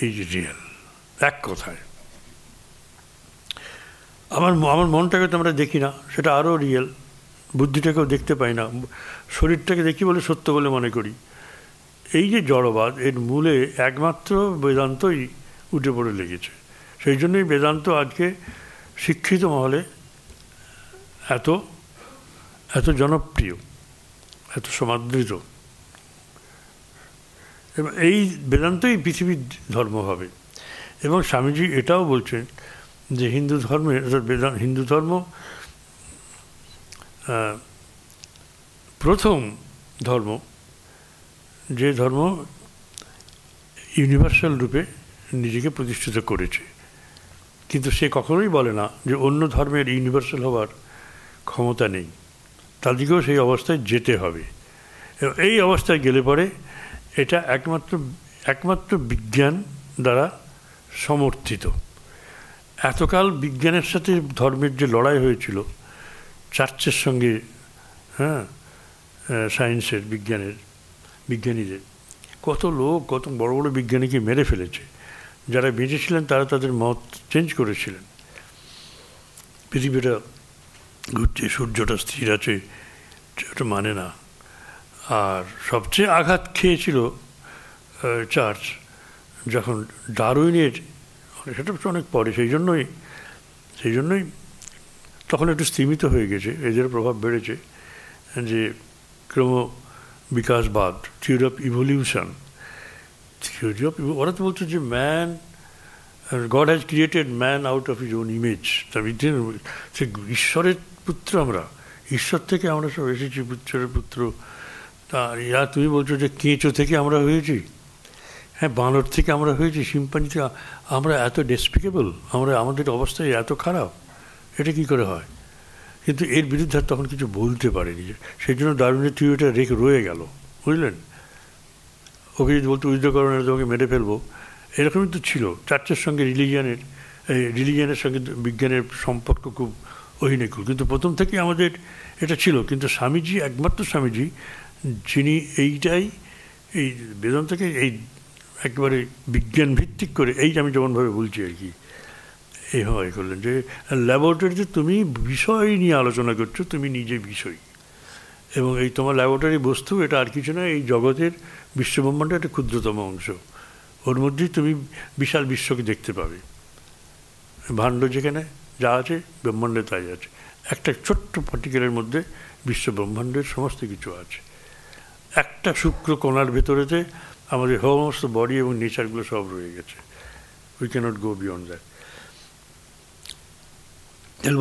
is real. এক কথায় আমার মনটাকে তো আমরা দেখি না, সেটা আরও রিয়েল। বুদ্ধিটাকেও দেখতে পাই না, শরীরটাকে দেখি বলে সত্য বলে মনে করি। এই যে জড়বাদ, এর মূলে একমাত্র বেদান্তই উঠে পড়ে লেগেছে। সেই জন্যই বেদান্ত আজকে শিক্ষিত মহলে এত এত জনপ্রিয়, এত সমাদৃত। এবং এই বেদান্তই পৃথিবীর ধর্ম হবে। এবং স্বামীজি এটাও বলছেন যে হিন্দু ধর্মের হিন্দু ধর্ম প্রথম ধর্ম, যে ধর্ম ইউনিভার্সাল রূপে নিজেকে প্রতিষ্ঠিত করেছে, কিন্তু সে কখনোই বলে না যে অন্য ধর্মের ইউনিভার্সাল হওয়ার ক্ষমতা নেই, তাদেরকেও সেই অবস্থায় যেতে হবে। এই অবস্থায় গেলে পরে এটা একমাত্র বিজ্ঞান দ্বারা সমর্থিত। এতকাল বিজ্ঞানের সাথে ধর্মের যে লড়াই হয়েছিল চার্চের সঙ্গে, সায়েন্সের বিজ্ঞানীদের, কত লোক, কত বড় বড় বিজ্ঞানীকে মেরে ফেলেছে। যারা বেঁচেছিলেন তারা তাদের মত চেঞ্জ করেছিলেন। পৃথিবীটা ঘুরছে, সূর্যটা স্থির আছে, ওটা মানে না। আর সবচেয়ে আঘাত খেয়েছিল চার্চ যখন ডারউইনের, সেটা অনেক পরে, সেই জন্যই তখন একটু স্তীমিত হয়ে গেছে, এদের প্রভাব বেড়েছে, যে ক্রম বিকাশবাদ, থিওরি অফ ইভলিউশন, ওরা তো বলছে যে man, God has created man out of his own image. সে ঈশ্বরের পুত্র, আমরা ঈশ্বর থেকে আমরা সব এসেছি, ঈশ্বরের পুত্র। তা তুমি বলছো যে কেঁচো থেকে আমরা হয়েছি, হ্যাঁ, বানর থেকে আমরা হয়েছি, শিম্পাঞ্জি থেকে। আমরা এত ডেসপিকেবল, আমাদের অবস্থায় এত খারাপ, এটা কি করে হয়? কিন্তু এর বিরুদ্ধে তখন কিছু বলতে পারেনি, সেই জন্য ডারউইনের থিওরিটা রয়ে গেল, বুঝলেন? ওকে যদি বলতো উইধকরণে তোমাকে মেরে ফেলবো, এরকমই তো ছিল। চার্চের সঙ্গে রিলিজিয়ানের সঙ্গে বিজ্ঞানের সম্পর্ক খুব অহিনেকুল, কিন্তু প্রথম থেকেই আমাদের এটা ছিল। কিন্তু স্বামীজি, একমাত্র স্বামীজি, যিনি এই বেদান্তকে এই একেবারে বিজ্ঞান ভিত্তিক করে, আমি যেমনভাবে বলছি আর কি, এইভাবে করলেন যে ল্যাবরেটরিতে তুমি বিষয় নিয়ে আলোচনা করছো, তুমি নিজে বিষয়, এবং এই তোমার ল্যাবরেটরি বস্তু এটা আর কিছু নয়, এই জগতের বিশ্বব্রহ্মাণ্ডের একটা ক্ষুদ্রতম অংশ, ওর মধ্যেই তুমি বিশাল বিশ্বকে দেখতে পাবে। ভাণ্ড যেখানে যা আছে, ব্রহ্মাণ্ডে তাই আছে, একটা ছোট্ট পার্টিকেলের মধ্যে বিশ্বব্রহ্মাণ্ডের সমস্ত কিছু আছে। একটা শুক্র কণার ভেতরেতে আমাদের সমস্ত বডি এবং নেচারগুলো সব রয়ে গেছে। We cannot go beyond that.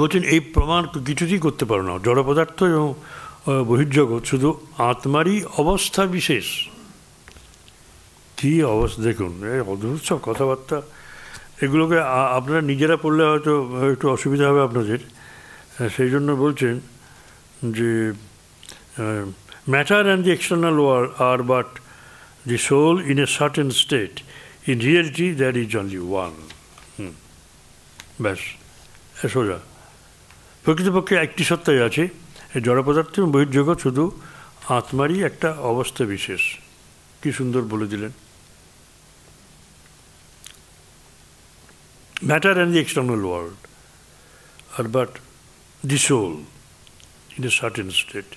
বলছেন এই প্রমাণ কিছুতেই করতে পারো না, জড় পদার্থ এবং বহির্জগৎ শুধু আত্মারই অবস্থা বিশেষ। কী অবস্থা দেখুন, অদ্ভুত সব কথাবার্তা। এগুলোকে আপনারা নিজেরা পড়লে হয়তো একটু অসুবিধা হবে আপনাদের, সেই জন্য বলছেন যে matter and the external world are but the soul in a certain state, in reality that is only one. ব্যাস, সোজা। প্রকৃতপক্ষে একটি সত্তাই আছে, এই জড় পদার্থ এবং বহির্জগৎ শুধু আত্মারই একটা অবস্থা বিশেষ। কি সুন্দর বলে দিলেন। Matter and the external world are but the soul in a certain state,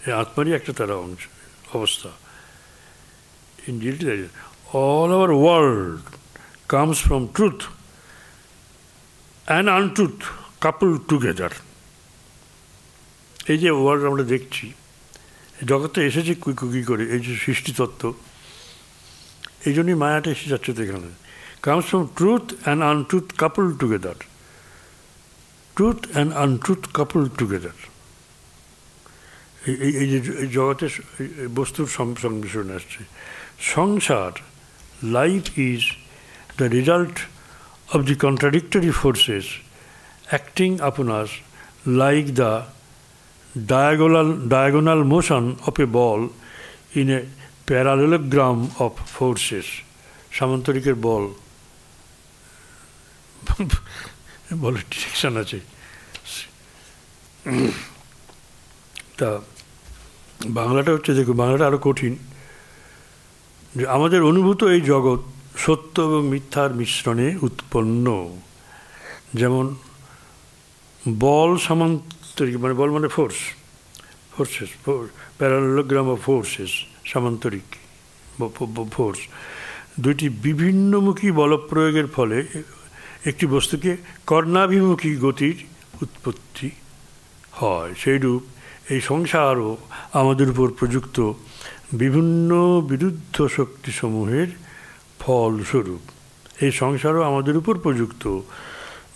এই আত্মারই একটা তারা অবস্থা। In reality all our world comes from truth and untruth couple together. এই যে ওয়ার্ল্ড আমরা দেখছি, জগতে এসেছে কুকি করে, এই যে সৃষ্টিতত্ত্ব, এই জন্যই মায়াটা এসে যাচ্ছে তো এখানে। Comes from truth and untruth couple together, truth and untruth couple together. এই যে জগতের বস্তুর সংমিশ্রণে আসছে। সংসার, life is the result of the contradictory forces acting upon us like the diagonal motion of a ball in a parallelogram of forces. সামান্তরিকের বল, বলের direction আছে। তা বাংলাটা হচ্ছে, দেখুন বাংলাটা আরও কঠিন, যে আমাদের অনুভূত এই জগৎ সত্য এবং মিথ্যার মিশ্রণে উৎপন্ন। যেমন বল সামান্তরিক, মানে বল মানে forces, parallelogram of forces, সামান্তরিক force, দুইটি বিভিন্নমুখী বলপ্রয়োগের ফলে একটি বস্তুকে কর্ণাভিমুখী গতির উৎপত্তি হয়। সেইরূপ এই সংসারও আমাদের উপর প্রযুক্ত বিভিন্ন বিরুদ্ধ শক্তিসমূহের ফলস্বরূপ। এই সংসারও আমাদের উপর প্রযুক্ত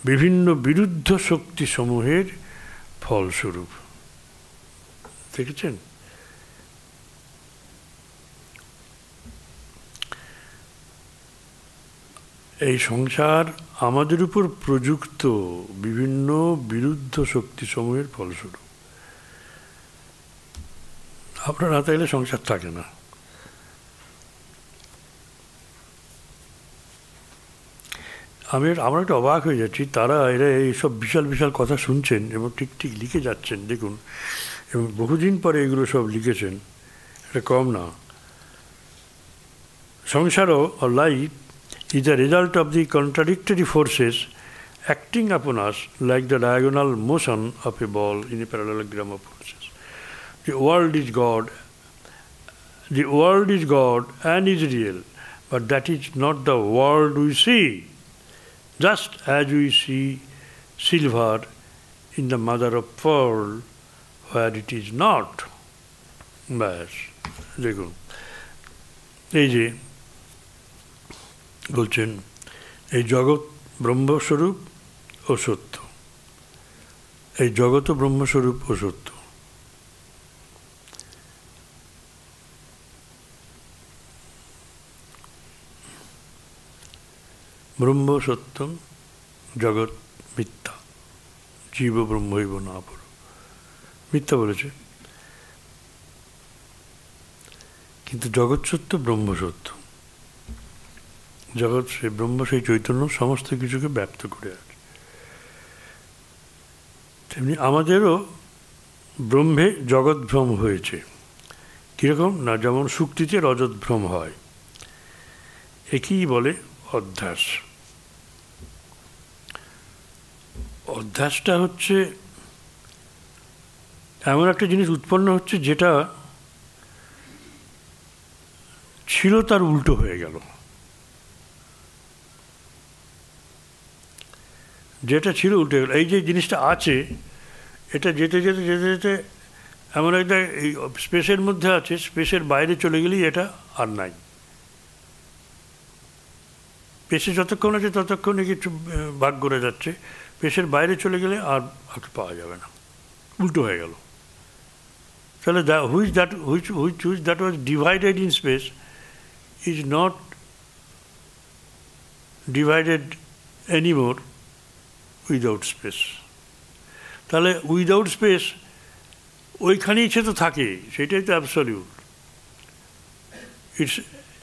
বিভিন্ন বিরুদ্ধ শক্তিসমূহের ফলস্বরূপ। দেখেছেন? এই সংসার আমাদের উপর প্রযুক্ত বিভিন্ন বিরুদ্ধ শক্তিসমূহের ফলস্বরূপ। আপনার না তাইলে সংসার থাকে না। আমরা একটু অবাক হয়ে যাচ্ছি, এরা এইসব বিশাল বিশাল কথা শুনছেন এবং ঠিক ঠিক লিখে যাচ্ছেন, দেখুন, এবং বহুদিন পরে এগুলো সব লিখেছেন, এটা কম না। সংসারও life is the result of the contradictory forces acting upon us like the diagonal motion of a ball in a parallelogram of forces. The world is God and is real, but that is not the world we see. Just as we see silver in the mother of pearl where it is not. ব্যাস, দেখুন, এই যে বলছেন এই জগৎ ব্রহ্মস্বরূপ ও সত্য, এই জগৎ ব্রহ্মস্বরূপ ও সত্য। ব্রহ্ম সত্যম জগৎ মিথ্যা, জীব ব্রহ্মৈব না পর। মিথ্যা বলেছে, কিন্তু জগৎ সত্য, ব্রহ্ম সত্য। জগৎ সেই ব্রহ্ম, সেই চৈতন্য সমস্ত কিছুকে ব্যপ্ত করে আছে। তেমনি আমাদেরও ব্রহ্মে জগৎভ্রম হয়েছে। কীরকম না, যেমন শুক্তিতে রজতভ্রম হয়, একেই বলে অধ্যাস। অধ্যাসটা হচ্ছে এমন একটা জিনিস উৎপন্ন হচ্ছে যেটা ছিল তার উল্টো হয়ে গেল। যেটা ছিল উল্টে গেল। এই যে জিনিসটা আছে, এটা যেতে যেতে যেতে যেতে এমন একটা এই স্পেসের মধ্যে আছে, স্পেসের বাইরে চলে গেলেই এটা আর নাই। পেশে যতক্ষণ আছে ততক্ষণে কিছু ভাগ করে যাচ্ছে, পেশের বাইরে চলে গেলে আর পাওয়া যাবে না, উল্টো হয়ে গেল। তাহলে which that was divided in space is not divided anymore without space. তাহলে উইদাউট স্পেস ওইখানেই সে তো থাকে, সেটাই তো অ্যাবসলিউট। ইটস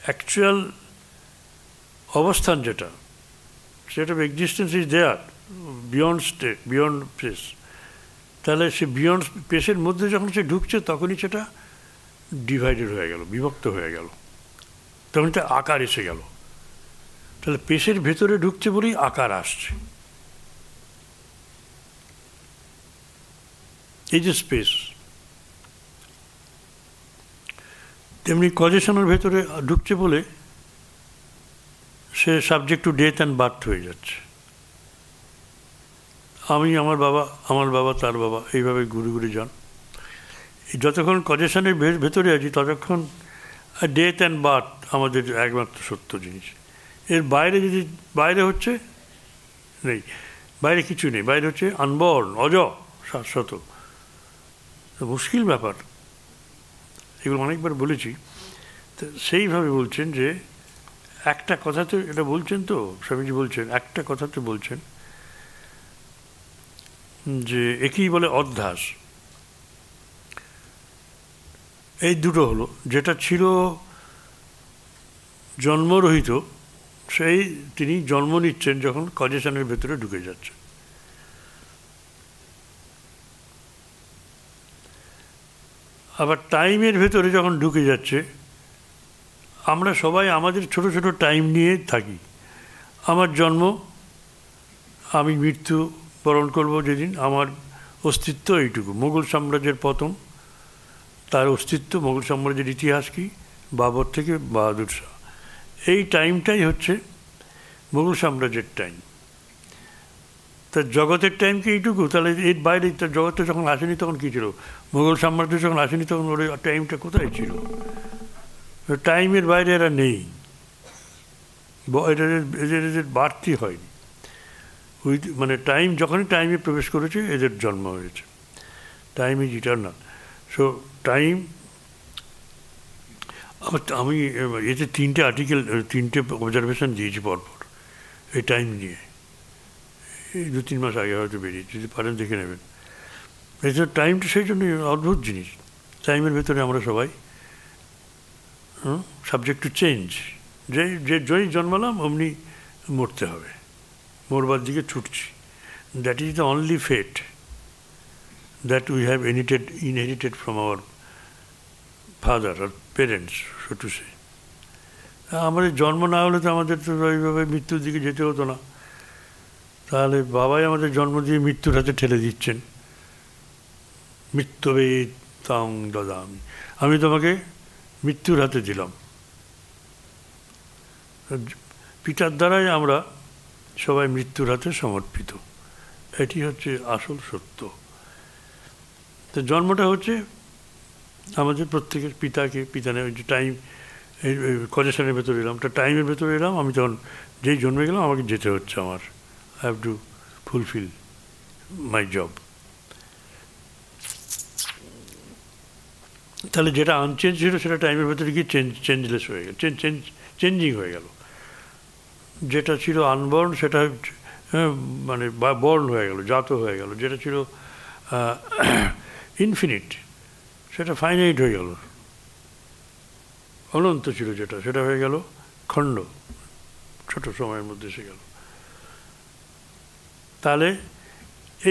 অ্যাকচুয়াল অবস্থান যেটা, সেটা existence is there beyond state, beyond space. তাহলে সে বিয়ন্ড স্পেসের মধ্যে যখন সে ঢুকছে তখনই সেটা ডিভাইডেড হয়ে গেল, বিভক্ত হয়ে গেল, তখন এটা আকার এসে গেল। তাহলে পেশের ভেতরে ঢুকছে বলেই আকার আসছে। এই যে স্পেস, তেমনি কজেশনের ভেতরে ঢুকছে বলে সে subject to death and birth হয়ে যাচ্ছে। আমি, আমার বাবা তার বাবা, এইভাবে ঘুরে ঘুরে যান। যতক্ষণ কজেশনের ভেতরে আছি ততক্ষণ ডেথ অ্যান্ড বার্থ আমাদের একমাত্র সত্য জিনিস। এর বাইরে যদি বাইরে হচ্ছে নেই, বাইরে কিছু নেই, বাইরে হচ্ছে আনবর্ন, অজ, শাশ্বত। মুশকিল ব্যাপার, এগুলো অনেকবার বলেছি। তো সেইভাবে বলছেন যে একটা কথাতে এটা বলছেন, তো স্বামীজি বলছেন একটা কথাতে বলছেন যে একেই বলে অধ্যাস। এই দুটো হলো, যেটা ছিল জন্মরহিত সেই তিনি জন্ম নিচ্ছেন যখন কজেশনের ভেতরে ঢুকে যাচ্ছেন। আবার টাইমের ভেতরে যখন ঢুকে যাচ্ছে, আমরা সবাই আমাদের ছোট ছোট টাইম নিয়ে থাকি। আমার জন্ম, আমি মৃত্যু বরণ করব যেদিন, আমার অস্তিত্ব এইটুকু। মোগল সাম্রাজ্যের পতন, তার অস্তিত্ব, মোগল সাম্রাজ্যের ইতিহাস কি, বাবর থেকে বাহাদুর শাহ, এই টাইমটাই হচ্ছে মোগল সাম্রাজ্যের টাইম। তার জগতের টাইম কি এইটুকু? তাহলে এর বাইরে তার জগতে যখন আসেনি তখন কী ছিল? মোগল সাম্রাজ্য যখন আসেনি তখন ওর টাইমটা কোথায় ছিল? টাইমের বাইরে এরা নেই, এদের বাড়তি হয়নি। মানে টাইম যখনই টাইমে প্রবেশ করেছে এদের জন্ম হয়েছে। Time is eternal. So time, আমি এতে 3টে আর্টিকেল, 3টে অবজারভেশন দিয়েছি পরপর এই টাইম নিয়ে। এই 2-3 মাস আগে হয়তো বেরিয়েছে, যদি পারেন দেখে নেবেন। এই জন্য টাইমটা সেই জন্য অদ্ভুত জিনিস। টাইমের ভেতরে আমরা সবাই সাবজেক্ট টু চেঞ্জ। যেই জন্মালাম অমনি মরতে হবে, মরবার দিকে ছুটছি। That is the only fate that we have inherited from our father আর পেরেন্টস, সো টু সে। আমাদের জন্ম না হলে তো আমাদের তো ওইভাবে মৃত্যুর দিকে যেতে হতো না। তাহলে বাবাই আমাদের জন্ম দিয়ে মৃত্যুর হাতে ঠেলে দিচ্ছেন। মৃত্যুবে তাং দদামি, আমি তোমাকে মৃত্যুর হাতে দিলাম। পিতার দ্বারাই আমরা সবাই মৃত্যুর হাতে সমর্পিত। এটি হচ্ছে আসল সত্য। তো জন্মটা হচ্ছে আমাদের প্রত্যেকের পিতা নেই। ওই যে টাইম কজেশনের ভেতরে এলাম, একটা টাইমের ভেতরে এলাম, আমি তখন যেই জন্মে গেলাম আমাকে যেতে হচ্ছে, আমার I have to fulfil my job. তাহলে যেটা আনচেঞ্জ ছিল সেটা টাইমের ভেতরে গিয়ে চেঞ্জলেস হয়ে গেল, চেঞ্জিং হয়ে গেল। যেটা ছিল আনবর্ন সেটা মানে বর্ন হয়ে গেল, জাত হয়ে গেল। যেটা ছিল ইনফিনিট সেটা ফাইনাইট হয়ে গেল। অনন্ত ছিল যেটা, সেটা হয়ে গেল খণ্ড, ছোট সময়ের মধ্যে এসে গেল। তাহলে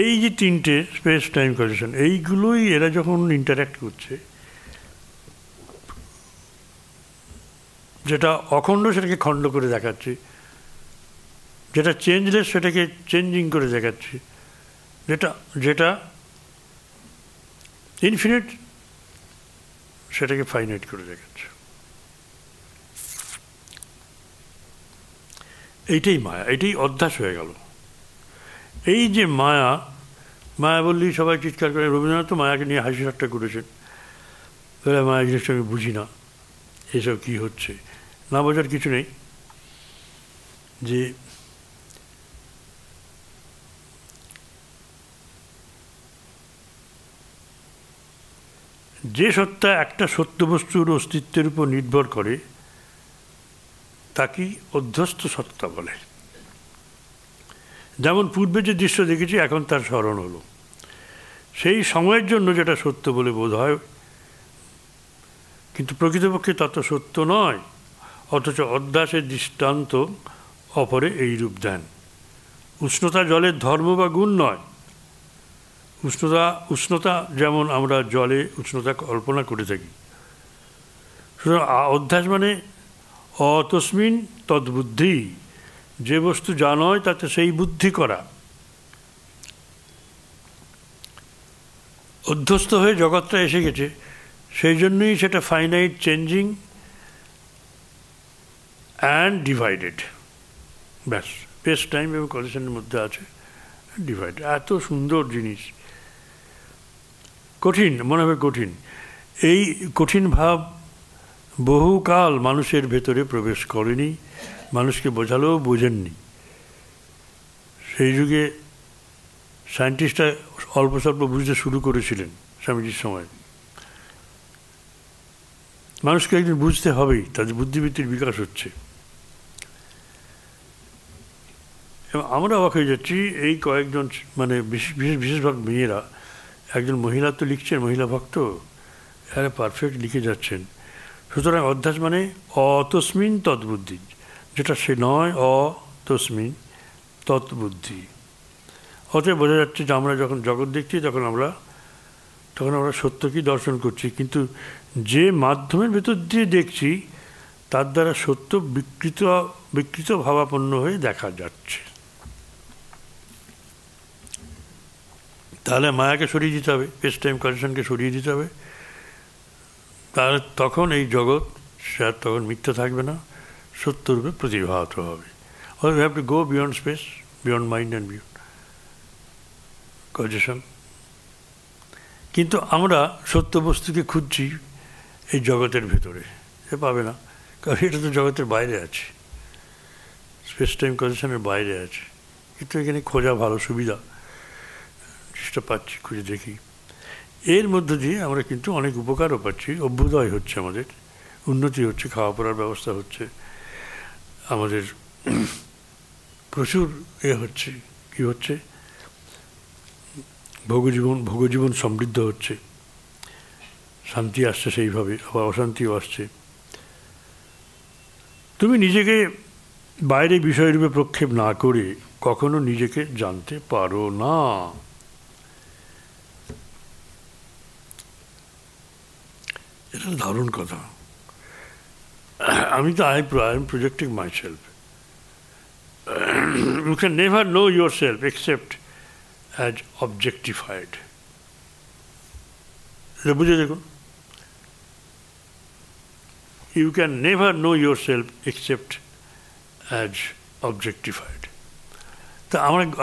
এই যে 3টে স্পেস টাইম কন্ডিশন, এইগুলোই এরা যখন ইন্টারাক্ট করছে, যেটা অখণ্ড সেটাকে খণ্ড করে দেখাচ্ছে, যেটা চেঞ্জলেস সেটাকে চেঞ্জিং করে দেখাচ্ছে, যেটা ইনফিনিট সেটাকে ফাইনাইট করে দেখাচ্ছে। এইটাই মায়া, এইটাই অধ্যাস হয়ে গেল। এই যে মায়া বললেই সবাই চিৎকার করে। রবীন্দ্রনাথ তো মায়াকে নিয়ে হাসি ঠাট্টা করেছেন। তাহলে মায়া জিনিসটা আমি বুঝি না, এসব কী হচ্ছে। না বোঝার কিছু নেই। যে যে সত্তা একটা সত্য বস্তুর অস্তিত্বের উপর নির্ভর করে তাকেই অধ্যস্ত সত্তা বলে। যেমন পূর্বে যে দৃশ্য দেখেছি এখন তার স্মরণ হলো, সেই সময়ের জন্য যেটা সত্য বলে বোধ হয়, কিন্তু প্রকৃতপক্ষে তত সত্য নয়। অথচ অধ্যাসের দৃষ্টান্ত অপরে এইরূপ দেন। উষ্ণতা জলের ধর্ম বা গুণ নয়। উষ্ণতা যেমন আমরা জলে উষ্ণতা কল্পনা করে থাকি, সুতরাং অধ্যাস মানে অতস্মিন তদ্বুদ্ধি, যে বস্তু যা নয় তাতে সেই বুদ্ধি করা। অধ্যস্ত হয়ে জগৎটা এসে গেছে, সেই জন্যই সেটা ফাইনাইট, চেঞ্জিং অ্যান্ড ডিভাইডেড। ব্যাস, স্পেস টাইম এবং কন্ডিশনের মধ্যে আছে ডিভাইড। এত সুন্দর জিনিস, কঠিন মনে হবে, কঠিন। এই কঠিন ভাব বহুকাল মানুষের ভেতরে প্রবেশ করেনি, মানুষকে বোঝালেও বোঝেননি। সেই যুগে সায়েন্টিস্টরা অল্প স্বল্প বুঝতে শুরু করেছিলেন স্বামীজির সময়। মানুষকে একদিন বুঝতে হবেই, তাদের বুদ্ধিবৃত্তির বিকাশ হচ্ছে। এবং আমরা অবাক হয়ে যাচ্ছি, এই কয়েকজন মানে বিশেষভাগ মেয়েরা, একজন মহিলা তো লিখছেন, মহিলা ভক্ত, এরা পারফেক্ট লিখে যাচ্ছেন। সুতরাং অধ্যাস মানে অতস্মিন তৎবুদ্ধি, যেটা সে নয়, অতস্মিন তৎবুদ্ধি। অতএব বোঝা যাচ্ছে যে আমরা যখন জগৎ দেখছি তখন আমরা সত্যকেই দর্শন করছি, কিন্তু যে মাধ্যমের ভেতর দিয়ে দেখছি তার দ্বারা সত্য বিকৃত ভাবাপন্ন হয়ে দেখা যাচ্ছে। তাহলে মায়াকে সরিয়ে দিতে হবে, স্পেস টাইম কন্ডিশনকে সরিয়ে দিতে হবে। তাহলে তখন এই জগৎ সে আর তখন মিথ্যা থাকবে না, সত্যরূপে প্রতিভাত হবে। or we have to go beyond space, beyond mind and beyond causation. কিন্তু আমরা সত্য বস্তুকে খুঁজছি এই জগতের ভেতরে, সে পাবে না, কারণ এটা তো জগতের বাইরে আছে, স্পেস টাইম কন্ডিশনের বাইরে আছে। কিন্তু এখানে খোঁজা ভালো সুবিধা, চেষ্টা পাচ্ছি, খুঁজে দেখি। এর মধ্য দিয়ে আমরা কিন্তু অনেক উপকারও পাচ্ছি, অভ্যুদয় হচ্ছে, আমাদের উন্নতি হচ্ছে, খাওয়া পড়ার ব্যবস্থা হচ্ছে, আমাদের প্রচুর হচ্ছে, কি হচ্ছে, ভোগজীবন সমৃদ্ধ হচ্ছে, শান্তি আসছে, সেইভাবে আবার অশান্তিও আসছে। তুমি নিজেকে বাইরে বিষয়রূপে প্রক্ষেপ না করে কখনো নিজেকে জানতে পারো না। এটা দারুণ কথা। আমি তো I am projecting my self. You can never know yourself except as objectified. এটা বুঝে দেখুন, you can never know yourself except as objectified. তা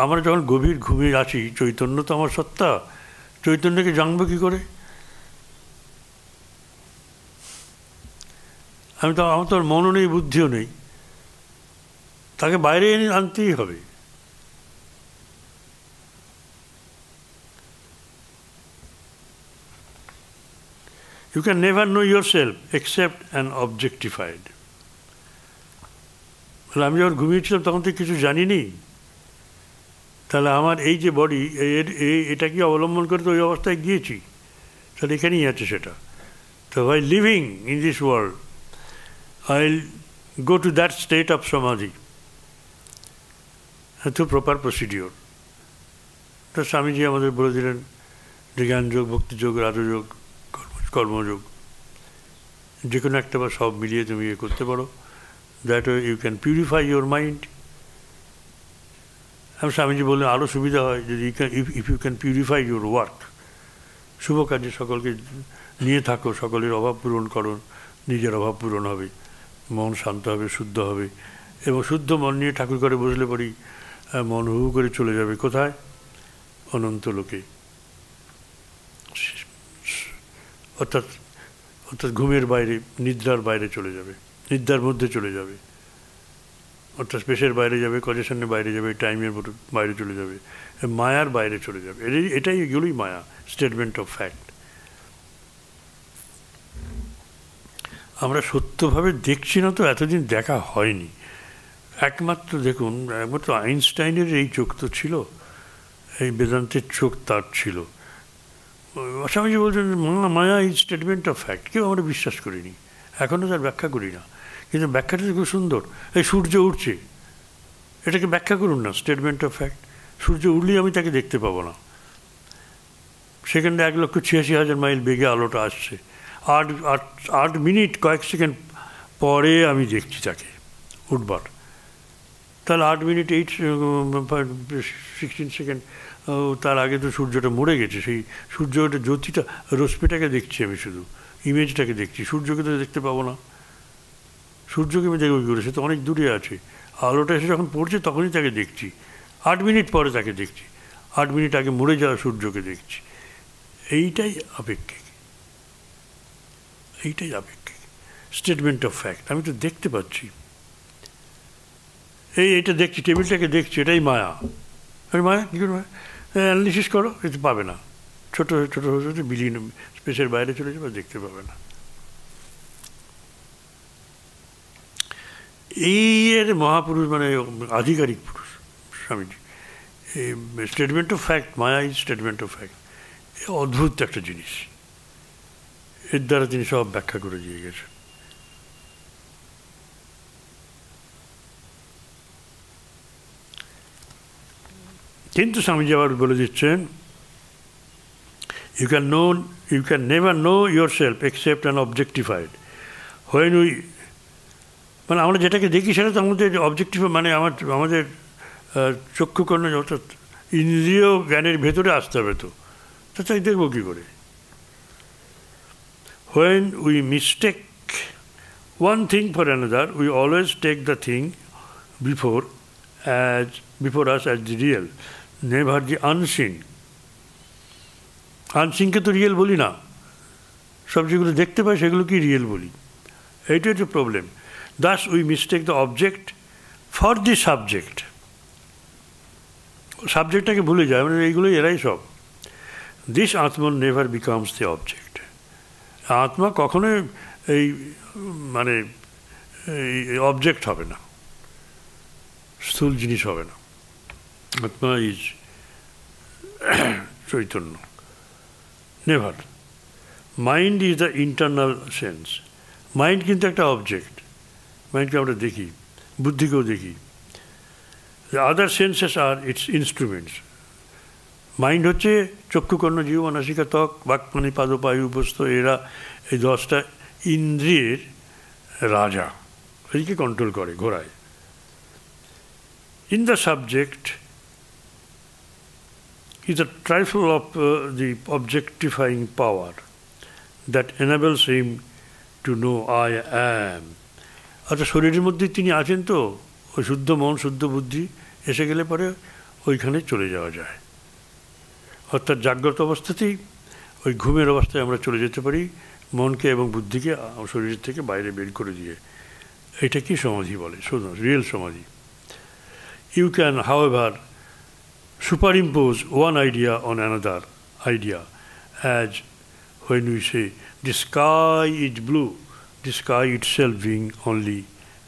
আমরা যখন গভীর ঘুমিয়ে আছি, চৈতন্য তো আমার সত্তা, চৈতন্যকে জানবো কী করে? আমার তো মনও নেই, বুদ্ধিও নেই, তাকে বাইরে এনে আনতেই হবে। You can never know yourself except an objectified. আমি যখন ঘুমিয়েছিলাম তখন তো কিছু জানিনি, তাহলে আমার এই যে বডি, এটা কি অবলম্বন করে তো ওই অবস্থায় গিয়েছি, তাহলে এখানেই আছে সেটা। তো by living in this world I'll go to that state of samadhi through proper procedure. তো স্বামীজি আমাদের বলে দিলেন যে জ্ঞানযোগ, ভক্তিযোগ, রাজযোগ, কর্মযোগ, যে কোনো একটা বা সব মিলিয়ে তুমি করতে পারো। That way you can purify your mind. আমি স্বামীজি বললেন আরও সুবিধা হয় যদি if you can purify your work. শুভ কাজে সকলকে নিয়ে থাকো, সকলের অভাব পূরণ করো, নিজের অভাব পূরণ হবে, মন শান্ত হবে, শুদ্ধ হবে, এবং শুদ্ধ মন নিয়ে ঠাকুর করে বসলে পরই মন হু করে চলে যাবে কোথায়? অনন্ত লোকে। অর্থাৎ ঘুমের বাইরে, নিদ্রার বাইরে চলে যাবে, নিদ্রার মধ্যে চলে যাবে, অর্থাৎ স্পেসের বাইরে যাবে, কজেশনের বাইরে যাবে, টাইমের বাইরে চলে যাবে, মায়ার বাইরে চলে যাবে। এটাই এগুলোই মায়া, স্টেটমেন্ট অফ ফ্যাক্ট। আমরা সত্যভাবে দেখছি না তো, এতদিন দেখা হয়নি। একমাত্র দেখুন, একমাত্র আইনস্টাইনের এই চোখ তো ছিল, এই বেদান্তের চোখ তার ছিল। স্বামীজি বলছেন মায়া ইজ স্টেটমেন্ট অফ ফ্যাক্ট। কেউ আমরা বিশ্বাস করিনি, এখনও তার ব্যাখ্যা করি না, কিন্তু ব্যাখ্যাটা খুব সুন্দর। এই সূর্য উঠছে, এটাকে ব্যাখ্যা করুন না, স্টেটমেন্ট অফ ফ্যাক্ট। সূর্য উঠলেই আমি তাকে দেখতে পাবো না, সেখানে 1,86,000 মাইল বেগে আলোটা আসছে, 8 মিনিট কয়েক সেকেন্ড পরে আমি দেখছি তাকে উঠবার। তাহলে 8 মিনিট 16 সেকেন্ড তার আগে তো সূর্যটা মরে গেছে। সেই সূর্যটা জ্যোতিটা, রশ্মিটাকে দেখছি আমি, শুধু ইমেজটাকে দেখছি, সূর্যকে তো দেখতে পাবো না। সূর্যকে আমি দেখব কী করে? সে তো অনেক দূরে আছে। আলোটা এসে যখন পড়ছে তখনই তাকে দেখছি, 8 মিনিট পরে তাকে দেখছি, 8 মিনিট আগে মরে যাওয়া সূর্যকে দেখছি। এইটাই আপেক্ষিক, এইটাই আপেক্ষিক স্টেটমেন্ট অফ ফ্যাক্ট। আমি তো দেখতে পাচ্ছি, এইটা দেখছি, টেবিলটাকে দেখছি, এটাই মায়া। আমি মায়া কী করে? অ্যানালিসিস করো, এটা পাবে না। ছোটো ছোটো ছোটো বিলিয়ন স্পেসের বাইরে চলে যাবে, দেখতে পাবে না। এর মহাপুরুষ মানে আধিকারিক পুরুষ স্বামীজি। এই statement of fact, Maya is statement of fact, অদ্ভুত একটা জিনিস। এর দ্বারা তিনি সব ব্যাখ্যা করে দিয়ে গেছেন। কিন্তু স্বামীজি আবার বলে দিচ্ছেন, you can never know yourself except an objectified. When we, মানে আমরা যেটাকে দেখি সেটা তো আমাদের অবজেক্টিভ, মানে আমাদের চক্ষুকর্ণ, অর্থাৎ ইন্দ্রিয় জ্ঞানের ভেতরে আসতে হবে। তো তাই দেখবো কী করে? When we mistake one thing for another, we always take the thing before us as the real, never the unseen. আনসিনকে তো রিয়েল বলি না, সব যেগুলো দেখতে পাই সেগুলোকেই রিয়েল বলি। এইটাই হচ্ছে problem. Thus we mistake the object for the subject. সাবজেক্টটাকে ভুলে যায়, মানে এইগুলোই এরাই সব। This Atman never becomes the object. আত্মা কখনোই এই মানে এই অবজেক্ট হবে না, স্থূল জিনিস হবে না। আত্মা ইজ চৈতন্য, never. Mind is the internal sense. Mind কিন্তু একটা অবজেক্ট, মাইন্ডকে আমরা দেখি, বুদ্ধিকেও দেখি। The other senses are its instruments. Mind হচ্ছে চক্ষু, কর্ণ, জিহ্বা, নাসিকা, ত্বক, বাক্পানি, পাদপায়ু, উপস্থ, এরা এই 10টা ইন্দ্রিয়ের রাজা, এইকে কন্ট্রোল করে, ঘোরায়। In the subject is a trifle of the objectifying power that enables him to know I am. আচ্ছা, শরীরের মধ্যে তিনি আছেন, তো ওই শুদ্ধ মন, শুদ্ধ বুদ্ধি এসে গেলে পরে ওইখানে চলে যাওয়া যায়। অর্থাৎ জাগ্রত অবস্থাতেই ওই ঘুমের অবস্থায় আমরা চলে যেতে পারি, মনকে এবং বুদ্ধিকে শরীর থেকে বাইরে বের করে দিয়ে। এটা কি সমাধি বলে, শুনুন, রিয়েল সমাধি। You can however superimpose one idea on another idea, as when we say the sky is blue, the sky itself being only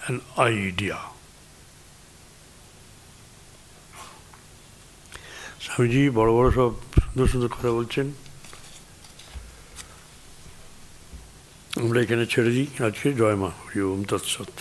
an idea. Swamiji বড় বড় সব সুন্দর সুন্দর কথা বলছেন, আমরা এখানে ছেড়ে দিই আজকে। জয় মা, হরি ওম তৎসৎ।